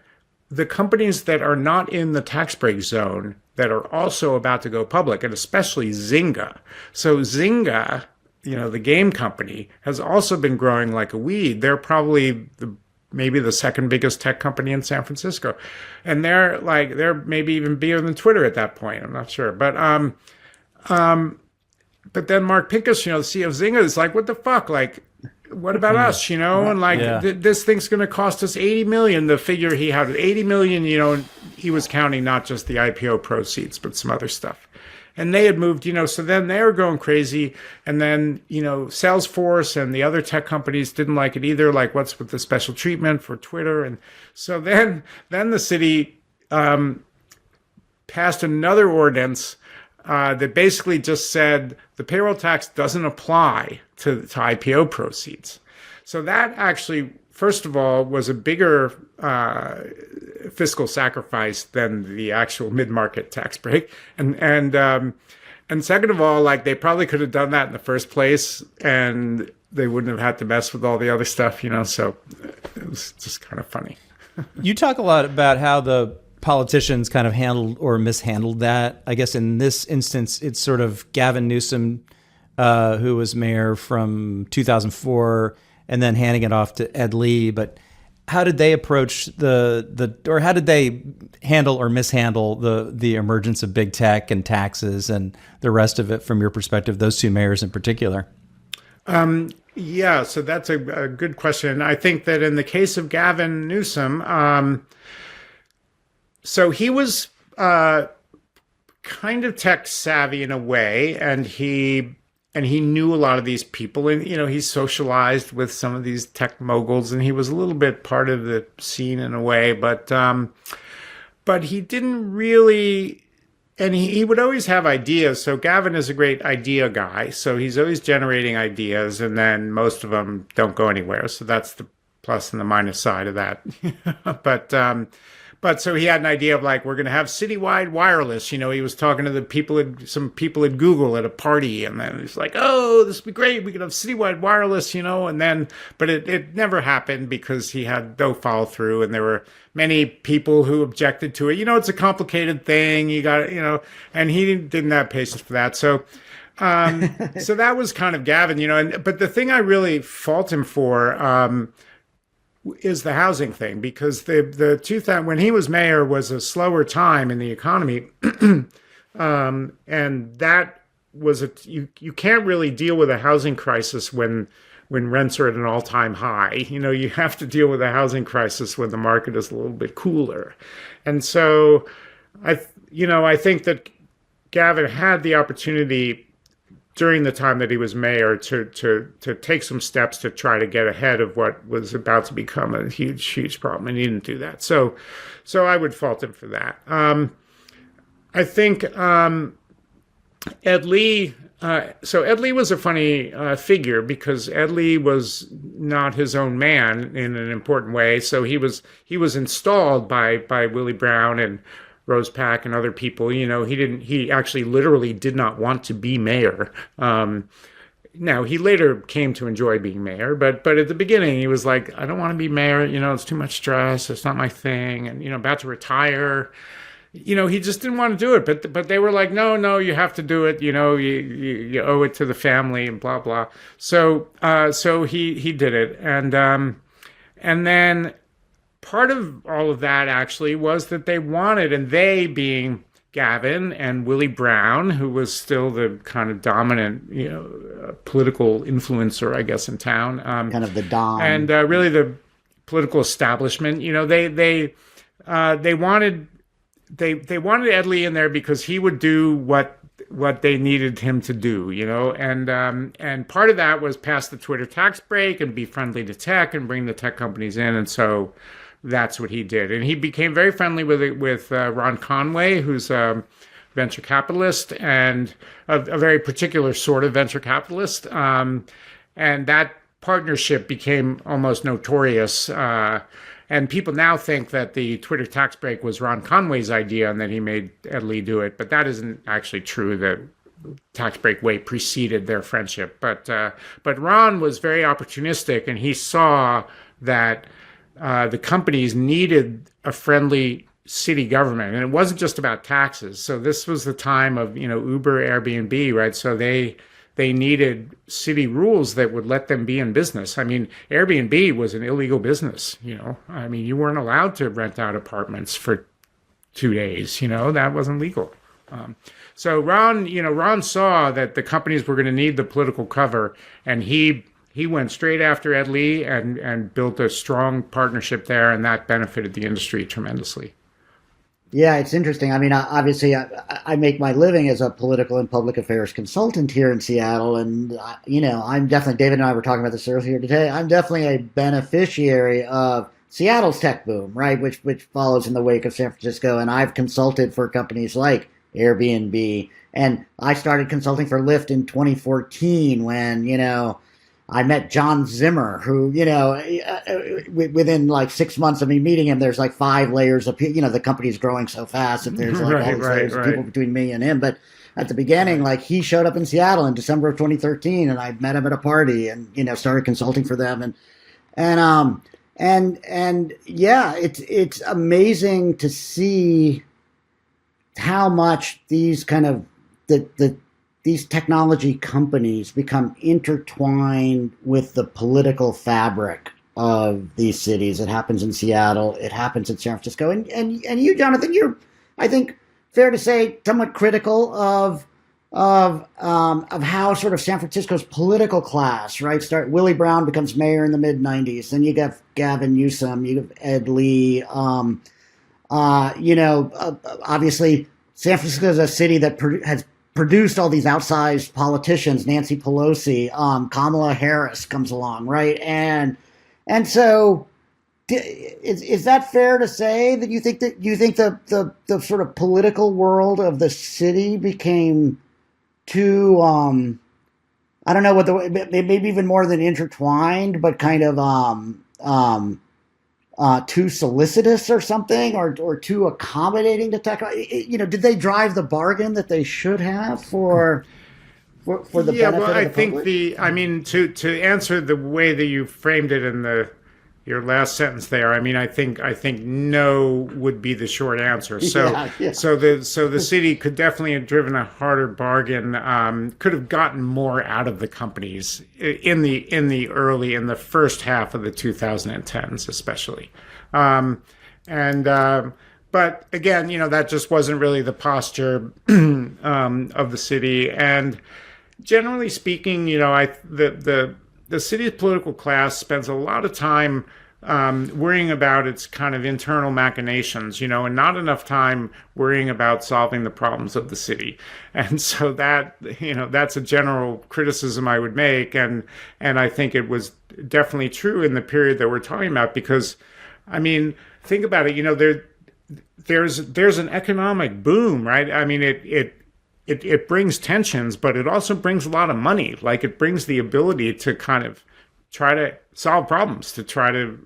the companies that are not in the tax break zone that are also about to go public, and especially Zynga. So Zynga, the game company, has also been growing like a weed. They're probably maybe the second biggest tech company in San Francisco. And they're maybe even bigger than Twitter at that point. I'm not sure. But then Mark Pincus, the CEO of Zynga, is like, what the fuck? Like, what about us, And this thing's going to cost us $80 million. The figure he had, $80 million, he was counting not just the IPO proceeds, but some other stuff. And they had moved, so then they were going crazy. And then, Salesforce and the other tech companies didn't like it either. Like, what's with the special treatment for Twitter? And so then the city passed another ordinance that basically just said the payroll tax doesn't apply to IPO proceeds. So that actually, first of all, was a bigger fiscal sacrifice than the actual mid-market tax break, and second of all, like, they probably could have done that in the first place, and they wouldn't have had to mess with all the other stuff, So it was just kind of funny. You talk a lot about how the politicians kind of handled or mishandled that. I guess in this instance, it's sort of Gavin Newsom, who was mayor from 2004, and then handing it off to Ed Lee. But how did they approach or how did they handle or mishandle the emergence of big tech and taxes and the rest of it from your perspective, those two mayors in particular? Yeah, so that's a good question. I think that in the case of Gavin Newsom, so he was kind of tech savvy in a way, and he knew a lot of these people, and he socialized with some of these tech moguls, and he was a little bit part of the scene in a way, but he didn't really. And he would always have ideas. So Gavin is a great idea guy. So he's always generating ideas, and then most of them don't go anywhere. So that's the plus and the minus side of that. But so he had an idea of, like, we're going to have citywide wireless. He was talking to some people at Google at a party, and then he's like, oh, this would be great. We could have citywide wireless, and then, but it never happened because he had no follow through, and there were many people who objected to it. It's a complicated thing. You got, and he didn't have patience for that. So, so that was kind of Gavin, but the thing I really fault him for, is the housing thing, because the 2000 when he was mayor was a slower time in the economy, and that was you can't really deal with a housing crisis when rents are at an all-time high. You have to deal with a housing crisis when the market is a little bit cooler, and so I think that Gavin had the opportunity during the time that he was mayor to take some steps to try to get ahead of what was about to become a huge problem, and he didn't do that. So I would fault him for that. I think Ed Lee. So Ed Lee was a funny figure, because Ed Lee was not his own man in an important way. So he was installed by Willie Brown and Rose Pack and other people. He actually literally did not want to be mayor. Now, he later came to enjoy being mayor, but at the beginning he was like, I don't want to be mayor. It's too much stress. It's not my thing. And, about to retire, he just didn't want to do it. But they were like, no, you have to do it. You owe it to the family and blah blah. So he did it, and then part of all of that actually was that they wanted, and they being Gavin and Willie Brown, who was still the kind of dominant, political influencer, I guess, in town, kind of the Dom, and really the political establishment. They wanted Ed Lee in there because he would do what they needed him to do, and part of that was pass the Twitter tax break and be friendly to tech and bring the tech companies in, and so that's what he did. And he became very friendly with Ron Conway, who's a venture capitalist, and a very particular sort of venture capitalist. And that partnership became almost notorious. And people now think that the Twitter tax break was Ron Conway's idea and that he made Ed Lee do it. But that isn't actually true. The tax break way preceded their friendship. But Ron was very opportunistic, and he saw that the companies needed a friendly city government, and it wasn't just about taxes. So this was the time of Uber, Airbnb, right? So they needed city rules that would let them be in business. I mean, Airbnb was an illegal business. I mean, you weren't allowed to rent out apartments for 2 days. That wasn't legal. So Ron saw that the companies were going to need the political cover, and he went straight after Ed Lee and built a strong partnership there, and that benefited the industry tremendously. Yeah, it's interesting. I mean, obviously, I make my living as a political and public affairs consultant here in Seattle, and I'm definitely, David and I were talking about this earlier today, I'm definitely a beneficiary of Seattle's tech boom, right, which follows in the wake of San Francisco, and I've consulted for companies like Airbnb, and I started consulting for Lyft in 2014 when, I met John Zimmer, who, within like 6 months of me meeting him, there's like 5 layers of, the company's growing so fast that there's like all these layers of people between me and him. But at the beginning, like he showed up in Seattle in December of 2013, and I met him at a party and, started consulting for them. And yeah, it's amazing to see how much these kind of these technology companies become intertwined with the political fabric of these cities. It happens in Seattle. It happens in San Francisco. And you, Jonathan, you're, I think, fair to say, somewhat critical of how sort of San Francisco's political class, right? Willie Brown becomes mayor in the mid '90s. Then you got Gavin Newsom. You have Ed Lee. Obviously, San Francisco is a city that has produced all these outsized politicians. Nancy Pelosi, Kamala Harris comes along, right? And so, is that fair to say that you think the sort of political world of the city became too I don't know maybe even more than intertwined, but kind of too solicitous or something, or too accommodating to tech? Did they drive the bargain that they should have for the benefit of the public? I think to answer the way that you framed it in your last sentence there, I think no would be the short answer. So so the city could definitely have driven a harder bargain, could have gotten more out of the companies in the first half of the 2010s, especially. But again, that just wasn't really the posture of the city. And generally speaking, the city's political class spends a lot of time worrying about its kind of internal machinations, and not enough time worrying about solving the problems of the city. And so that's a general criticism I would make. And I think it was definitely true in the period that we're talking about, because, think about it, there's an economic boom, right? It brings tensions, but it also brings a lot of money. Like, it brings the ability to kind of try to solve problems, to try to,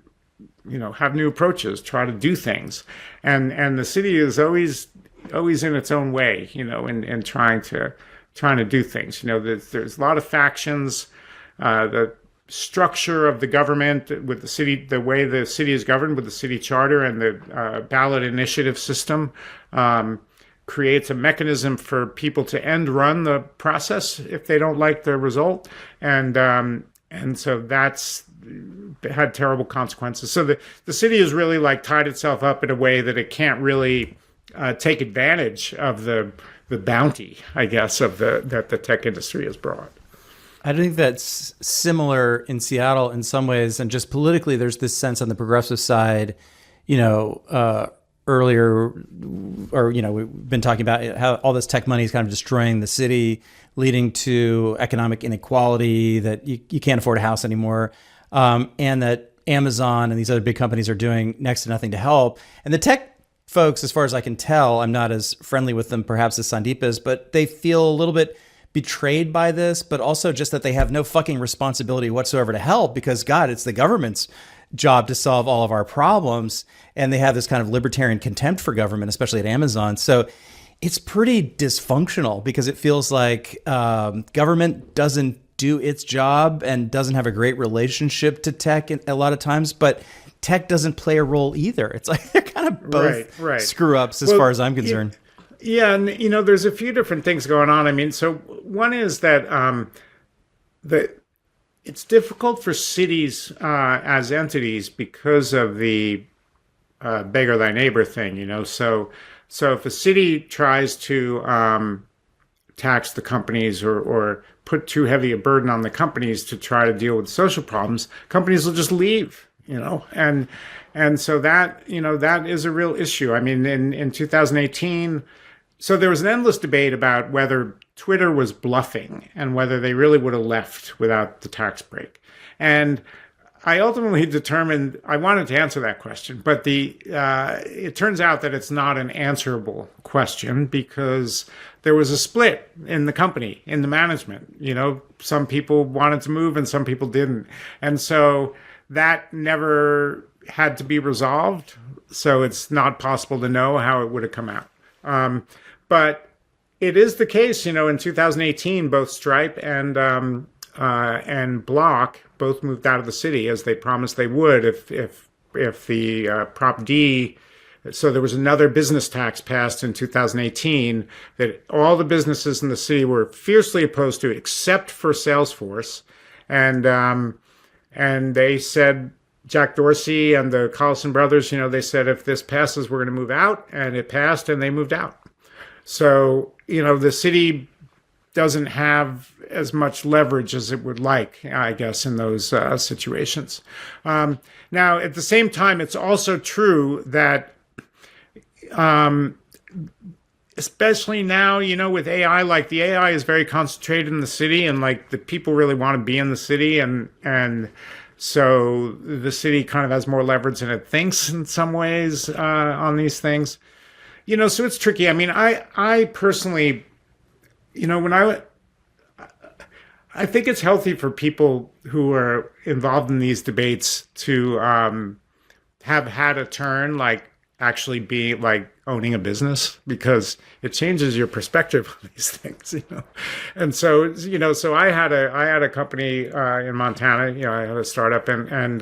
have new approaches, try to do things. And the city is always in its own way, in trying to do things. There's a lot of factions. The structure of the government with the city, the way the city is governed with the city charter and the ballot initiative system, creates a mechanism for people to end run the process if they don't like the result, and so that's had terrible consequences. So the city has really like tied itself up in a way that it can't really take advantage of the bounty, I guess, of that the tech industry has brought. I think that's similar in Seattle in some ways, and just politically, there's this sense on the progressive side, earlier, or we've been talking about how all this tech money is kind of destroying the city, leading to economic inequality, that you can't afford a house anymore, and that Amazon and these other big companies are doing next to nothing to help. And the tech folks, as far as I can tell, I'm not as friendly with them perhaps as Sandeep is, but they feel a little bit betrayed by this, but also just that they have no fucking responsibility whatsoever to help, because God, it's the government's job to solve all of our problems. And they have this kind of libertarian contempt for government, especially at Amazon. So it's pretty dysfunctional, because it feels like government doesn't do its job and doesn't have a great relationship to tech a lot of times, but tech doesn't play a role either. It's like they're kind of both right. screw ups as far as I'm concerned. Yeah, and there's a few different things going on. I mean, so one is that it's difficult for cities as entities because of the beggar thy neighbor thing. So if a city tries to tax the companies or put too heavy a burden on the companies to try to deal with social problems, companies will just leave. And so that is a real issue. I mean, in 2018. So there was an endless debate about whether Twitter was bluffing and whether they really would have left without the tax break. And I ultimately determined I wanted to answer that question, but it turns out that it's not an answerable question, because there was a split in the company, in the management. Some people wanted to move and some people didn't. And so that never had to be resolved. So it's not possible to know how it would have come out. But it is the case, in 2018, both Stripe and Block both moved out of the city, as they promised they would if the Prop D. So there was another business tax passed in 2018 that all the businesses in the city were fiercely opposed to, except for Salesforce, and they said, Jack Dorsey and the Collison brothers, they said, if this passes, we're going to move out. And it passed, and they moved out. So, the city doesn't have as much leverage as it would like, I guess, in those situations. Now, at the same time, it's also true that, especially now, with AI, like the AI is very concentrated in the city, and like the people really want to be in the city, and so the city kind of has more leverage than it thinks in some ways on these things. So it's tricky. I mean, I personally, I think it's healthy for people who are involved in these debates to have had a turn, like actually be like owning a business, because it changes your perspective on these things, And so, so I had a company in Montana, I had a startup, and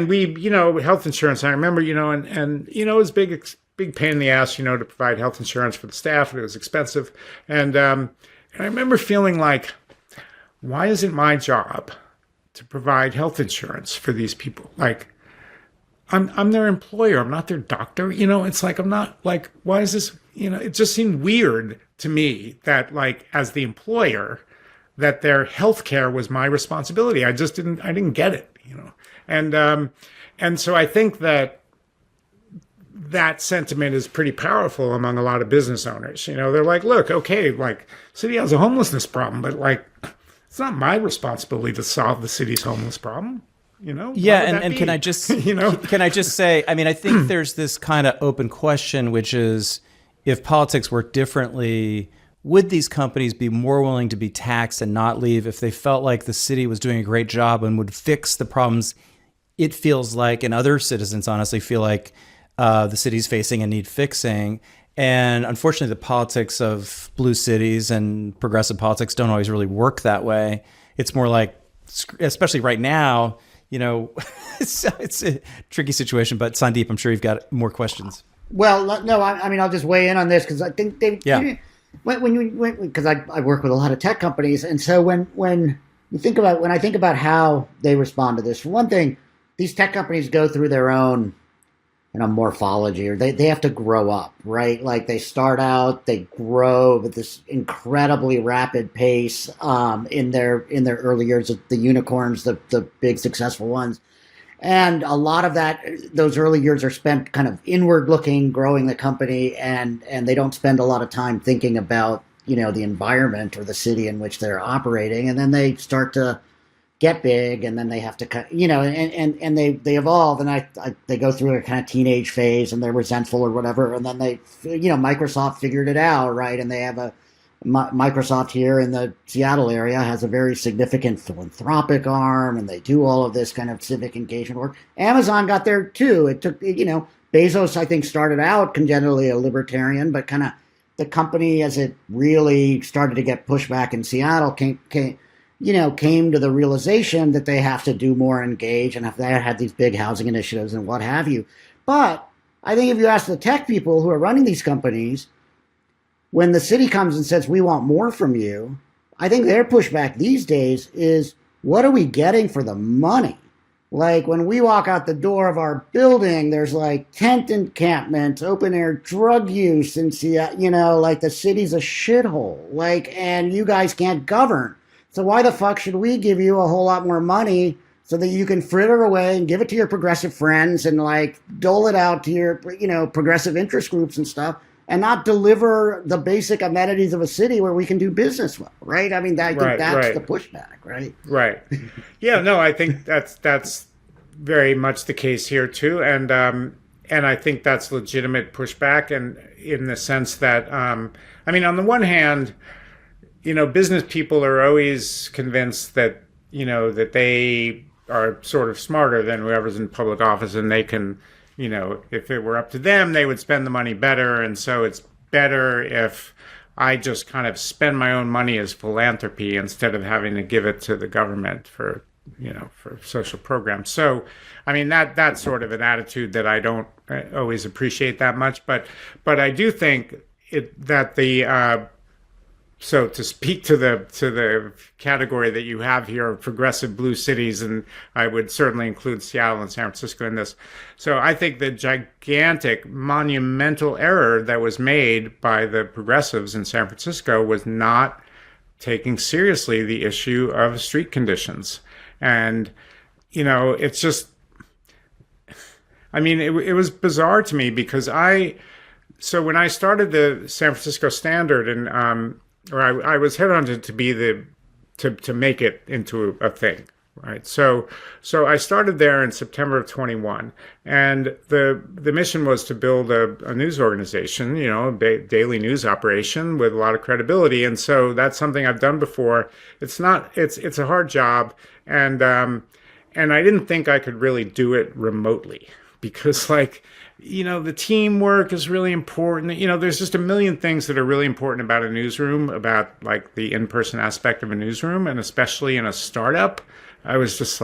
we, health insurance. I remember, and it was big pain in the ass, to provide health insurance for the staff, and it was expensive. And I remember feeling like, why is it my job to provide health insurance for these people? Like, I'm their employer. I'm not their doctor. It's like, I'm not like, why is this, it just seemed weird to me that, like, as the employer, that their health care was my responsibility. I didn't get it, And so I think that sentiment is pretty powerful among a lot of business owners. They're like, look, okay, like, city has a homelessness problem, but like, it's not my responsibility to solve the city's homeless problem. Yeah, and can I just can I just say, I mean, I think there's this kind of open question, which is, if politics worked differently, would these companies be more willing to be taxed and not leave if they felt like the city was doing a great job and would fix the problems it feels like, and other citizens honestly feel like the city's facing and need fixing? And unfortunately, the politics of blue cities and progressive politics don't always really work that way. It's more like especially right now, it's a tricky situation. But Sandeep, I'm sure you've got more questions. Well, no, I mean, I'll just weigh in on this because I think because I work with a lot of tech companies, and so when I think about how they respond to this, for one thing, these tech companies go through their own morphology, or they have to grow up, right? Like they start out, they grow at this incredibly rapid pace in their early years, the unicorns, the big successful ones. And a lot of those early years are spent kind of inward looking, growing the company, and they don't spend a lot of time thinking about, the environment or the city in which they're operating. And then they start to get big, and then they have to, and they evolve, and they go through a kind of teenage phase, and they're resentful or whatever. And then Microsoft figured it out, right? And they have Microsoft here in the Seattle area has a very significant philanthropic arm, and they do all of this kind of civic engagement work. Amazon got there too. It took, Bezos, I think, started out congenitally a libertarian, but kind of the company, as it really started to get pushback in Seattle, came to the realization that they have to do more engage, and if they had these big housing initiatives and what have you. But I think if you ask the tech people who are running these companies, when the city comes and says, we want more from you, I think their pushback these days is, what are we getting for the money? Like when we walk out the door of our building, there's like tent encampments, open air drug use, and like the city's a shithole. And you guys can't govern. So why the fuck should we give you a whole lot more money so that you can fritter away and give it to your progressive friends and dole it out to your, progressive interest groups and stuff, and not deliver the basic amenities of a city where we can do business well, right? I mean, I think that's the pushback, right? Right. Yeah, no, I think that's very much the case here too. And I think that's legitimate pushback, and in the sense that, on the one hand, business people are always convinced that, that they are sort of smarter than whoever's in public office, and they can, if it were up to them, they would spend the money better. And so it's better if I just kind of spend my own money as philanthropy instead of having to give it to the government for social programs. So, that's sort of an attitude that I don't always appreciate that much. But I do think that so to speak to the category that you have here of progressive blue cities, and I would certainly include Seattle and San Francisco in this. So I think the gigantic, monumental error that was made by the progressives in San Francisco was not taking seriously the issue of street conditions. And, it's just, it was bizarre to me because so when I started the San Francisco Standard, and I was headhunted to be to make it into a thing, right? So I started there in September of 21, and the mission was to build a news organization, a daily news operation with a lot of credibility. And so that's something I've done before. It's a hard job, and I didn't think I could really do it remotely because the teamwork is really important. There's just a million things that are really important about a newsroom, about the in-person aspect of a newsroom, and especially in a startup. I was just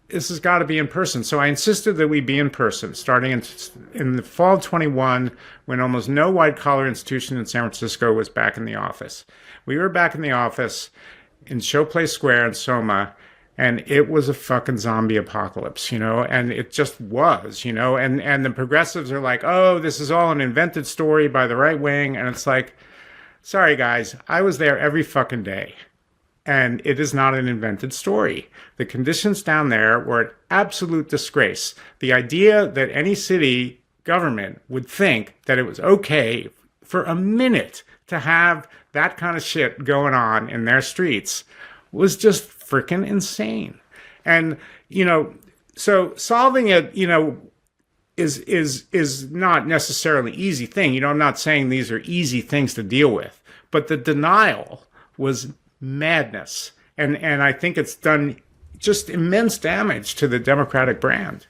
this has got to be in person. So I insisted that we be in person, starting in the fall of 21, when almost no white-collar institution in San Francisco was back in the office. We were back in the office in Showplace Square in Soma, and it was a fucking zombie apocalypse, and it just was, and the progressives are like, oh, this is all an invented story by the right wing. And it's sorry, guys, I was there every fucking day, and it is not an invented story. The conditions down there were an absolute disgrace. The idea that any city government would think that it was okay for a minute to have that kind of shit going on in their streets was just freaking insane. And, so solving it, is not necessarily an easy thing. I'm not saying these are easy things to deal with, but the denial was madness. And I think it's done just immense damage to the Democratic brand,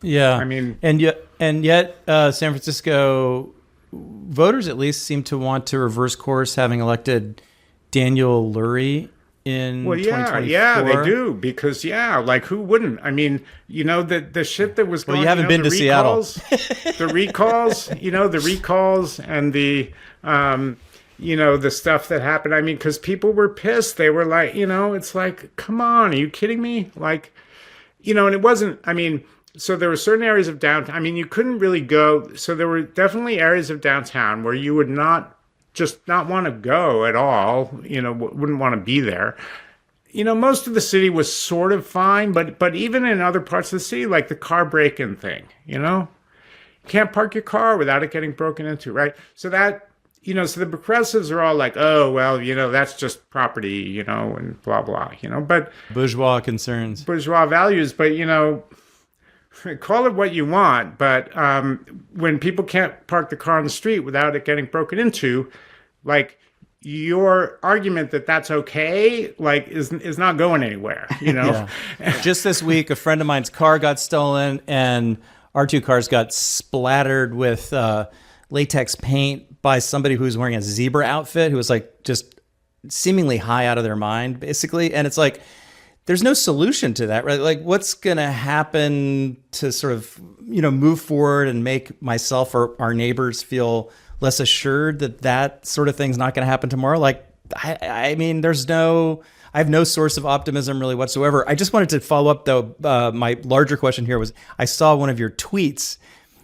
Yeah. and yet San Francisco voters at least seem to want to reverse course, having elected Daniel Lurie in Well, yeah, 2024? they do because like who wouldn't? I mean, the shit that was going. You haven't been to Seattle. The recalls, the recalls and the the stuff that happened. I mean, because people were pissed. They were like, it's like, come on, are you kidding me? Like, and it wasn't. I mean, so there were certain areas of downtown. I mean, you couldn't really go. So there were definitely areas of downtown where you would not want to go at all, wouldn't want to be there. Most of the city was sort of fine, but even in other parts of the city, like the car break-in thing, you can't park your car without it getting broken into, right? So that, so the progressives are all like, oh, well, that's just property, and blah, blah, but Bourgeois concerns. Bourgeois values, but, call it what you want, but when people can't park the car on the street without it getting broken into, like your argument that that's okay, like is not going anywhere, Yeah. Just this week, a friend of mine's car got stolen, and our two cars got splattered with latex paint by somebody who was wearing a zebra outfit, who was like just seemingly high out of their mind, basically. And it's like, there's no solution to that, right? Like, what's going to happen to sort of, move forward and make myself or our neighbors feel less assured that sort of thing's not going to happen tomorrow? Like, I mean, I have no source of optimism really whatsoever. I just wanted to follow up, though. My larger question here was, I saw one of your tweets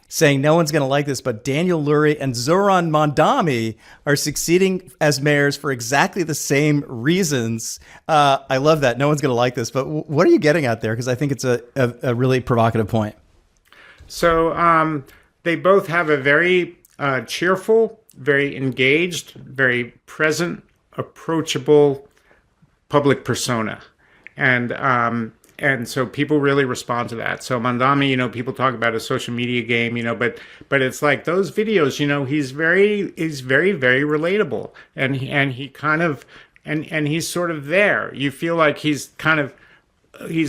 saying no one's going to like this, but Daniel Lurie and Zoran Mondami are succeeding as mayors for exactly the same reasons. I love that. No one's going to like this, but what are you getting at there? Because I think it's a really provocative point. So they both have a very cheerful, very engaged, very present, approachable public persona. And so people really respond to that. So Mondami, people talk about a social media game, but it's like those videos, he's very, very relatable. And he kind of, and he's sort of there. You feel like he's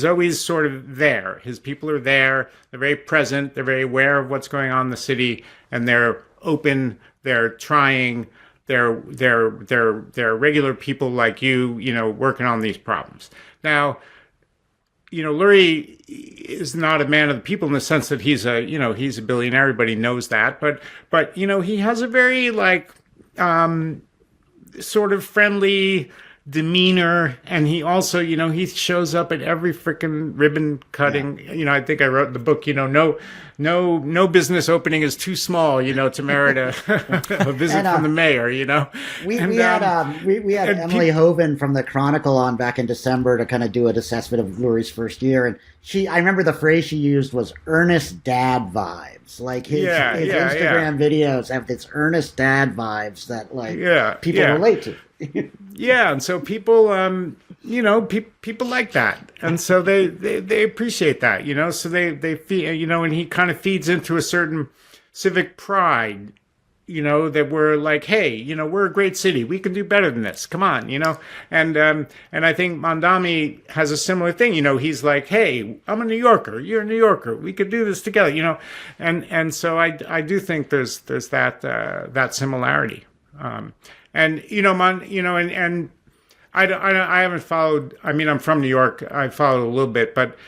always sort of there. His people are there. They're very present. They're very aware of what's going on in the city, and they're open. They're trying. They're regular people like you, working on these problems. Now, Lurie is not a man of the people in the sense that he's a billionaire. Everybody knows that, but he has a very sort of friendly demeanor, and he also, he shows up at every freaking ribbon cutting. Yeah. I think I wrote in the book, no business opening is too small, to merit a visit from the mayor. We had Emily Hoven from the Chronicle on back in December to kind of do an assessment of Lurie's first year, and I remember the phrase she used was earnest dad vibes. Like his Instagram videos have this earnest dad vibes that people relate to. Yeah, and so people, people like that, and so they appreciate that, so they feed, and he kind of feeds into a certain civic pride, that we're like, hey, we're a great city, we can do better than this, come on, and I think Mondami has a similar thing, he's like, hey, I'm a New Yorker, you're a New Yorker, we could do this together, and so I do think there's that similarity. And and I haven't followed. I mean, I'm from New York. I followed a little bit, but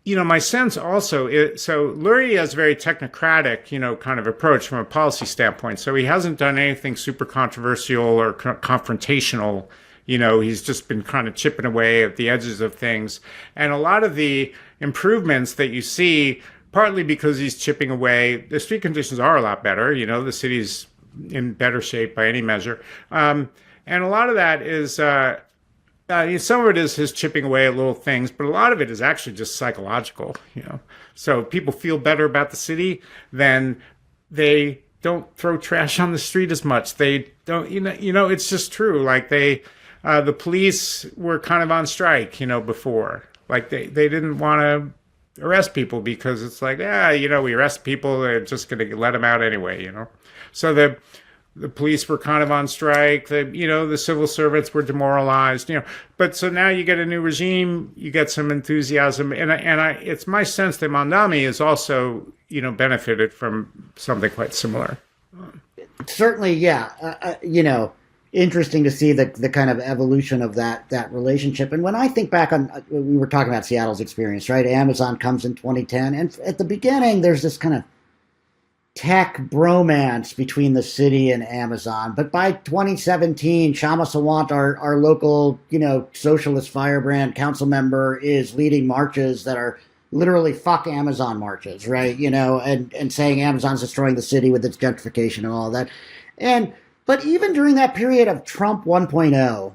my sense also is, so Lurie has a very technocratic, kind of approach from a policy standpoint. So he hasn't done anything super controversial or confrontational. He's just been kind of chipping away at the edges of things, and a lot of the improvements that you see, partly because he's chipping away. The street conditions are a lot better. The city's in better shape by any measure. And a lot of that is, some of it is his chipping away at little things, but a lot of it is actually just psychological, So people feel better about the city, then they don't throw trash on the street as much. They don't, it's just true. Like the police were kind of on strike, before. Like they didn't want to arrest people because it's like, we arrest people, they're just going to let them out anyway, So the police were kind of on strike. The civil servants were demoralized. But so now you get a new regime. You get some enthusiasm, and it's my sense that Mondami is also benefited from something quite similar. Certainly, yeah. interesting to see the kind of evolution of that relationship. And when I think back on, we were talking about Seattle's experience, right? Amazon comes in 2010, and at the beginning, there's this kind of tech bromance between the city and Amazon. But by 2017, Shama Sawant, our local, socialist firebrand council member, is leading marches that are literally fuck Amazon marches, right? And saying Amazon's destroying the city with its gentrification and all that. But even during that period of Trump 1.0,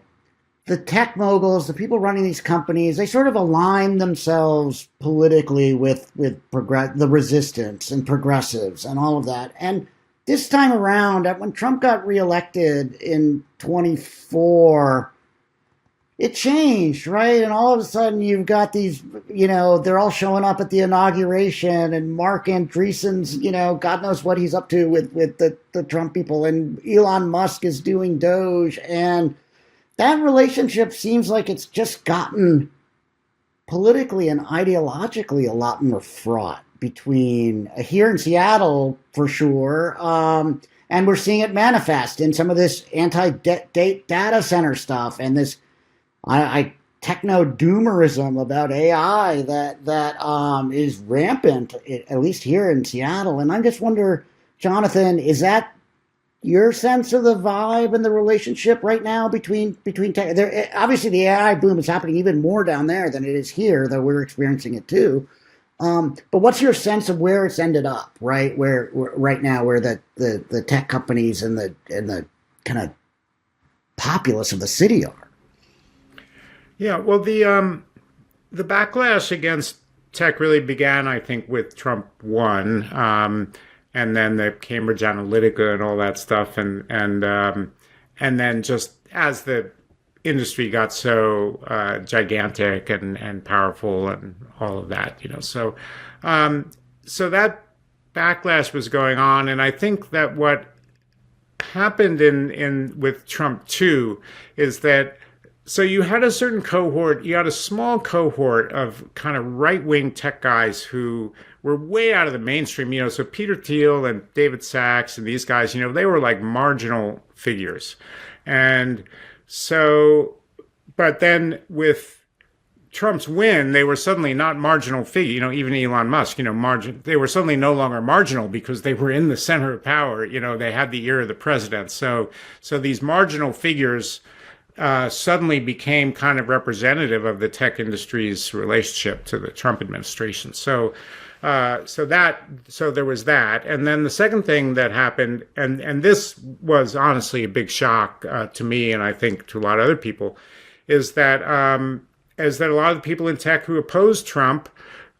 the tech moguls, the people running these companies, they sort of align themselves politically with the resistance and progressives and all of that. And this time around, when Trump got reelected in 24, it changed, right? And all of a sudden you've got these, they're all showing up at the inauguration, and Mark Andreessen's, God knows what he's up to with the Trump people, and Elon Musk is doing Doge, and that relationship seems like it's just gotten politically and ideologically a lot more fraught between here in Seattle, for sure. And we're seeing it manifest in some of this anti-data center stuff and this techno-doomerism about AI that is rampant, at least here in Seattle. And I just wonder, Jonathan, is that your sense of the vibe and the relationship right now between tech? Obviously, the AI boom is happening even more down there than it is here, though we're experiencing it too. But what's your sense of where it's ended up, right? Where right now, where the tech companies and the kind of populace of the city are? Yeah, well, the backlash against tech really began, I think, with Trump 1. And then the Cambridge Analytica and all that stuff, and then just as the industry got so gigantic and powerful and all of that, so that backlash was going on, and I think that what happened in with Trump 2 is that. So you had a certain cohort, you had a small cohort of kind of right-wing tech guys who were way out of the mainstream, so Peter Thiel and David Sachs and these guys, they were like marginal figures. And so, but then with Trump's win, they were suddenly not marginal figure, even Elon Musk, they were suddenly no longer marginal because they were in the center of power, they had the ear of the president. So these marginal figures suddenly became kind of representative of the tech industry's relationship to the Trump administration. So there was that. And then the second thing that happened, and this was honestly a big shock to me, and I think to a lot of other people, is that a lot of the people in tech who opposed Trump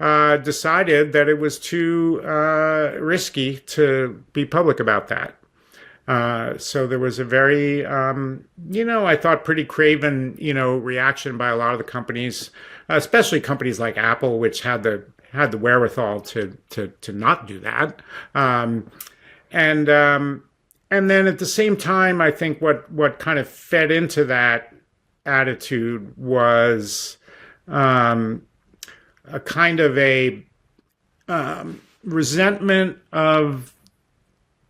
decided that it was too risky to be public about that. So there was a very, I thought pretty craven, reaction by a lot of the companies, especially companies like Apple, which had the wherewithal to not do that. And then at the same time, I think what kind of fed into that attitude was a kind of a resentment of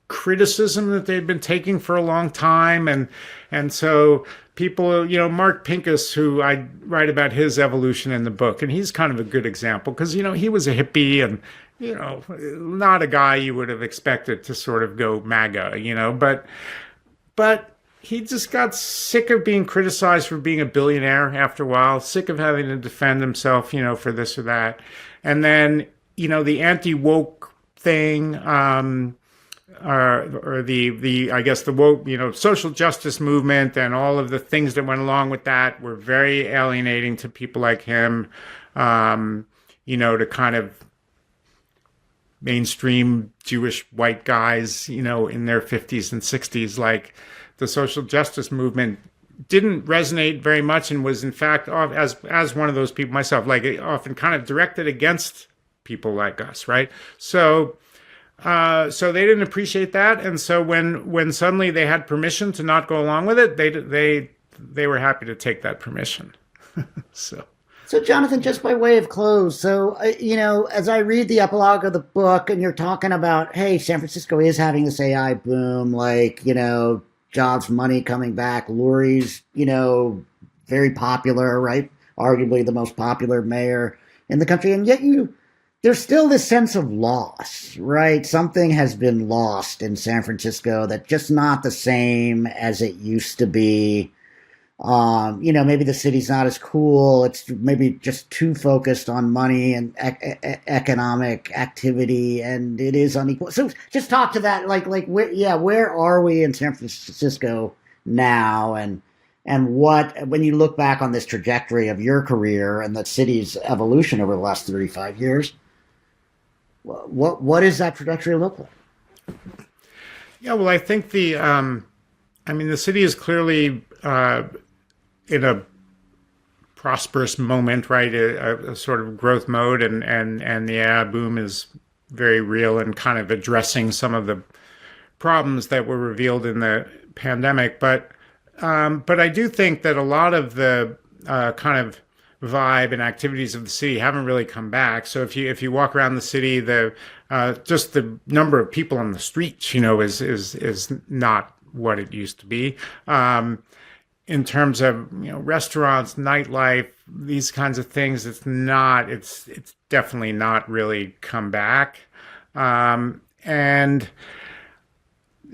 criticism that they'd been taking for a long time, and so people, Mark Pincus, who I write about his evolution in the book, and he's kind of a good example because he was a hippie and not a guy you would have expected to sort of go MAGA, but he just got sick of being criticized for being a billionaire after a while, sick of having to defend himself, for this or that, and then the anti-woke thing. Or the I guess the woke, social justice movement and all of the things that went along with that were very alienating to people like him, to kind of mainstream Jewish white guys, in their 50s and 60s. Like the social justice movement didn't resonate very much and was in fact, as one of those people myself, like often kind of directed against people like us, right? So they didn't appreciate that, and so when suddenly they had permission to not go along with it, they were happy to take that permission. So Jonathan, just by way of close, as I read the epilogue of the book, and you're talking about, hey, San Francisco is having this AI boom, jobs, money coming back. Lurie's, very popular, right? Arguably the most popular mayor in the country. And yet there's still this sense of loss, right? Something has been lost in San Francisco that's just not the same as it used to be. Maybe the city's not as cool. It's maybe just too focused on money and economic activity, and it is unequal. So just talk to that, where are we in San Francisco now, and what, when you look back on this trajectory of your career and the city's evolution over the last 35 years, what does that trajectory look like? Yeah, well, I think the city is clearly in a prosperous moment, right? A sort of growth mode, and the AI boom is very real and kind of addressing some of the problems that were revealed in the pandemic. But I do think that a lot of the kind of vibe and activities of the city haven't really come back. So if you walk around the city, just the number of people on the streets, is not what it used to be. In terms of restaurants, nightlife, these kinds of things, it's definitely not really come back. And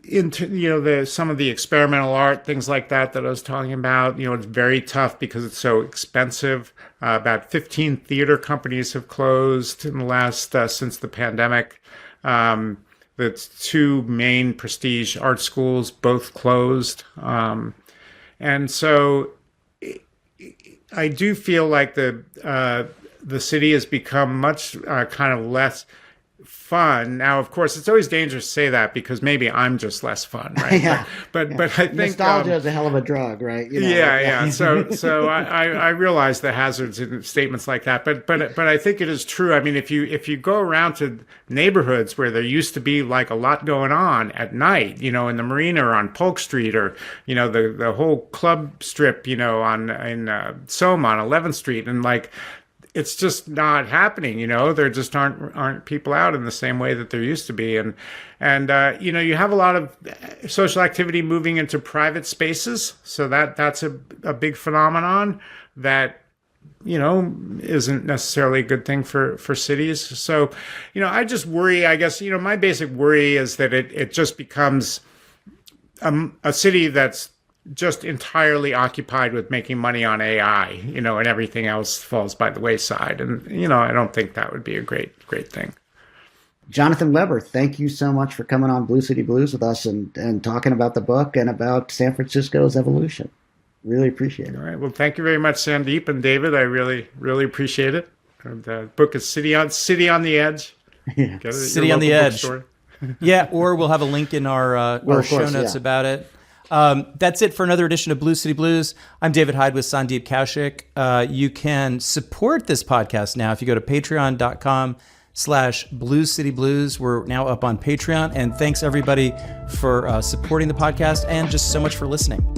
into some of the experimental art, things like that I was talking about, it's very tough because it's so expensive. About 15 theater companies have closed in the last since the pandemic. The two main prestige art schools both closed. And so I do feel like the city has become much kind of less fun. Now, of course, it's always dangerous to say that because maybe I'm just less fun, right? Yeah. But I think nostalgia is a hell of a drug, right? Yeah. So I realize the hazards in statements like that, but I think it is true. I mean, if you go around to neighborhoods where there used to be like a lot going on at night, in the marina or on Polk Street, or the whole club strip, in Soma on 11th Street, and it's just not happening, there just aren't people out in the same way that there used to be. And you have a lot of social activity moving into private spaces. So that's a big phenomenon that, isn't necessarily a good thing for cities. So, I just worry, I guess, my basic worry is that it just becomes a city that's just entirely occupied with making money on AI, and everything else falls by the wayside. And, I don't think that would be a great thing. Jonathan Weber, thank you so much for coming on Blue City Blues with us and talking about the book and about San Francisco's evolution. Really appreciate it. All right. Well, thank you very much, Sandeep and David. I really, really appreciate it. The book is City on the Edge. Yeah. Get it at City your on the local Edge. bookstore. Yeah, or we'll have a link in our show notes about it. That's it for another edition of Blue City Blues. I'm David Hyde with Sandeep Kaushik. You can support this podcast now if you go to patreon.com/Blue City Blues. We're now up on Patreon. And thanks everybody for supporting the podcast and just so much for listening.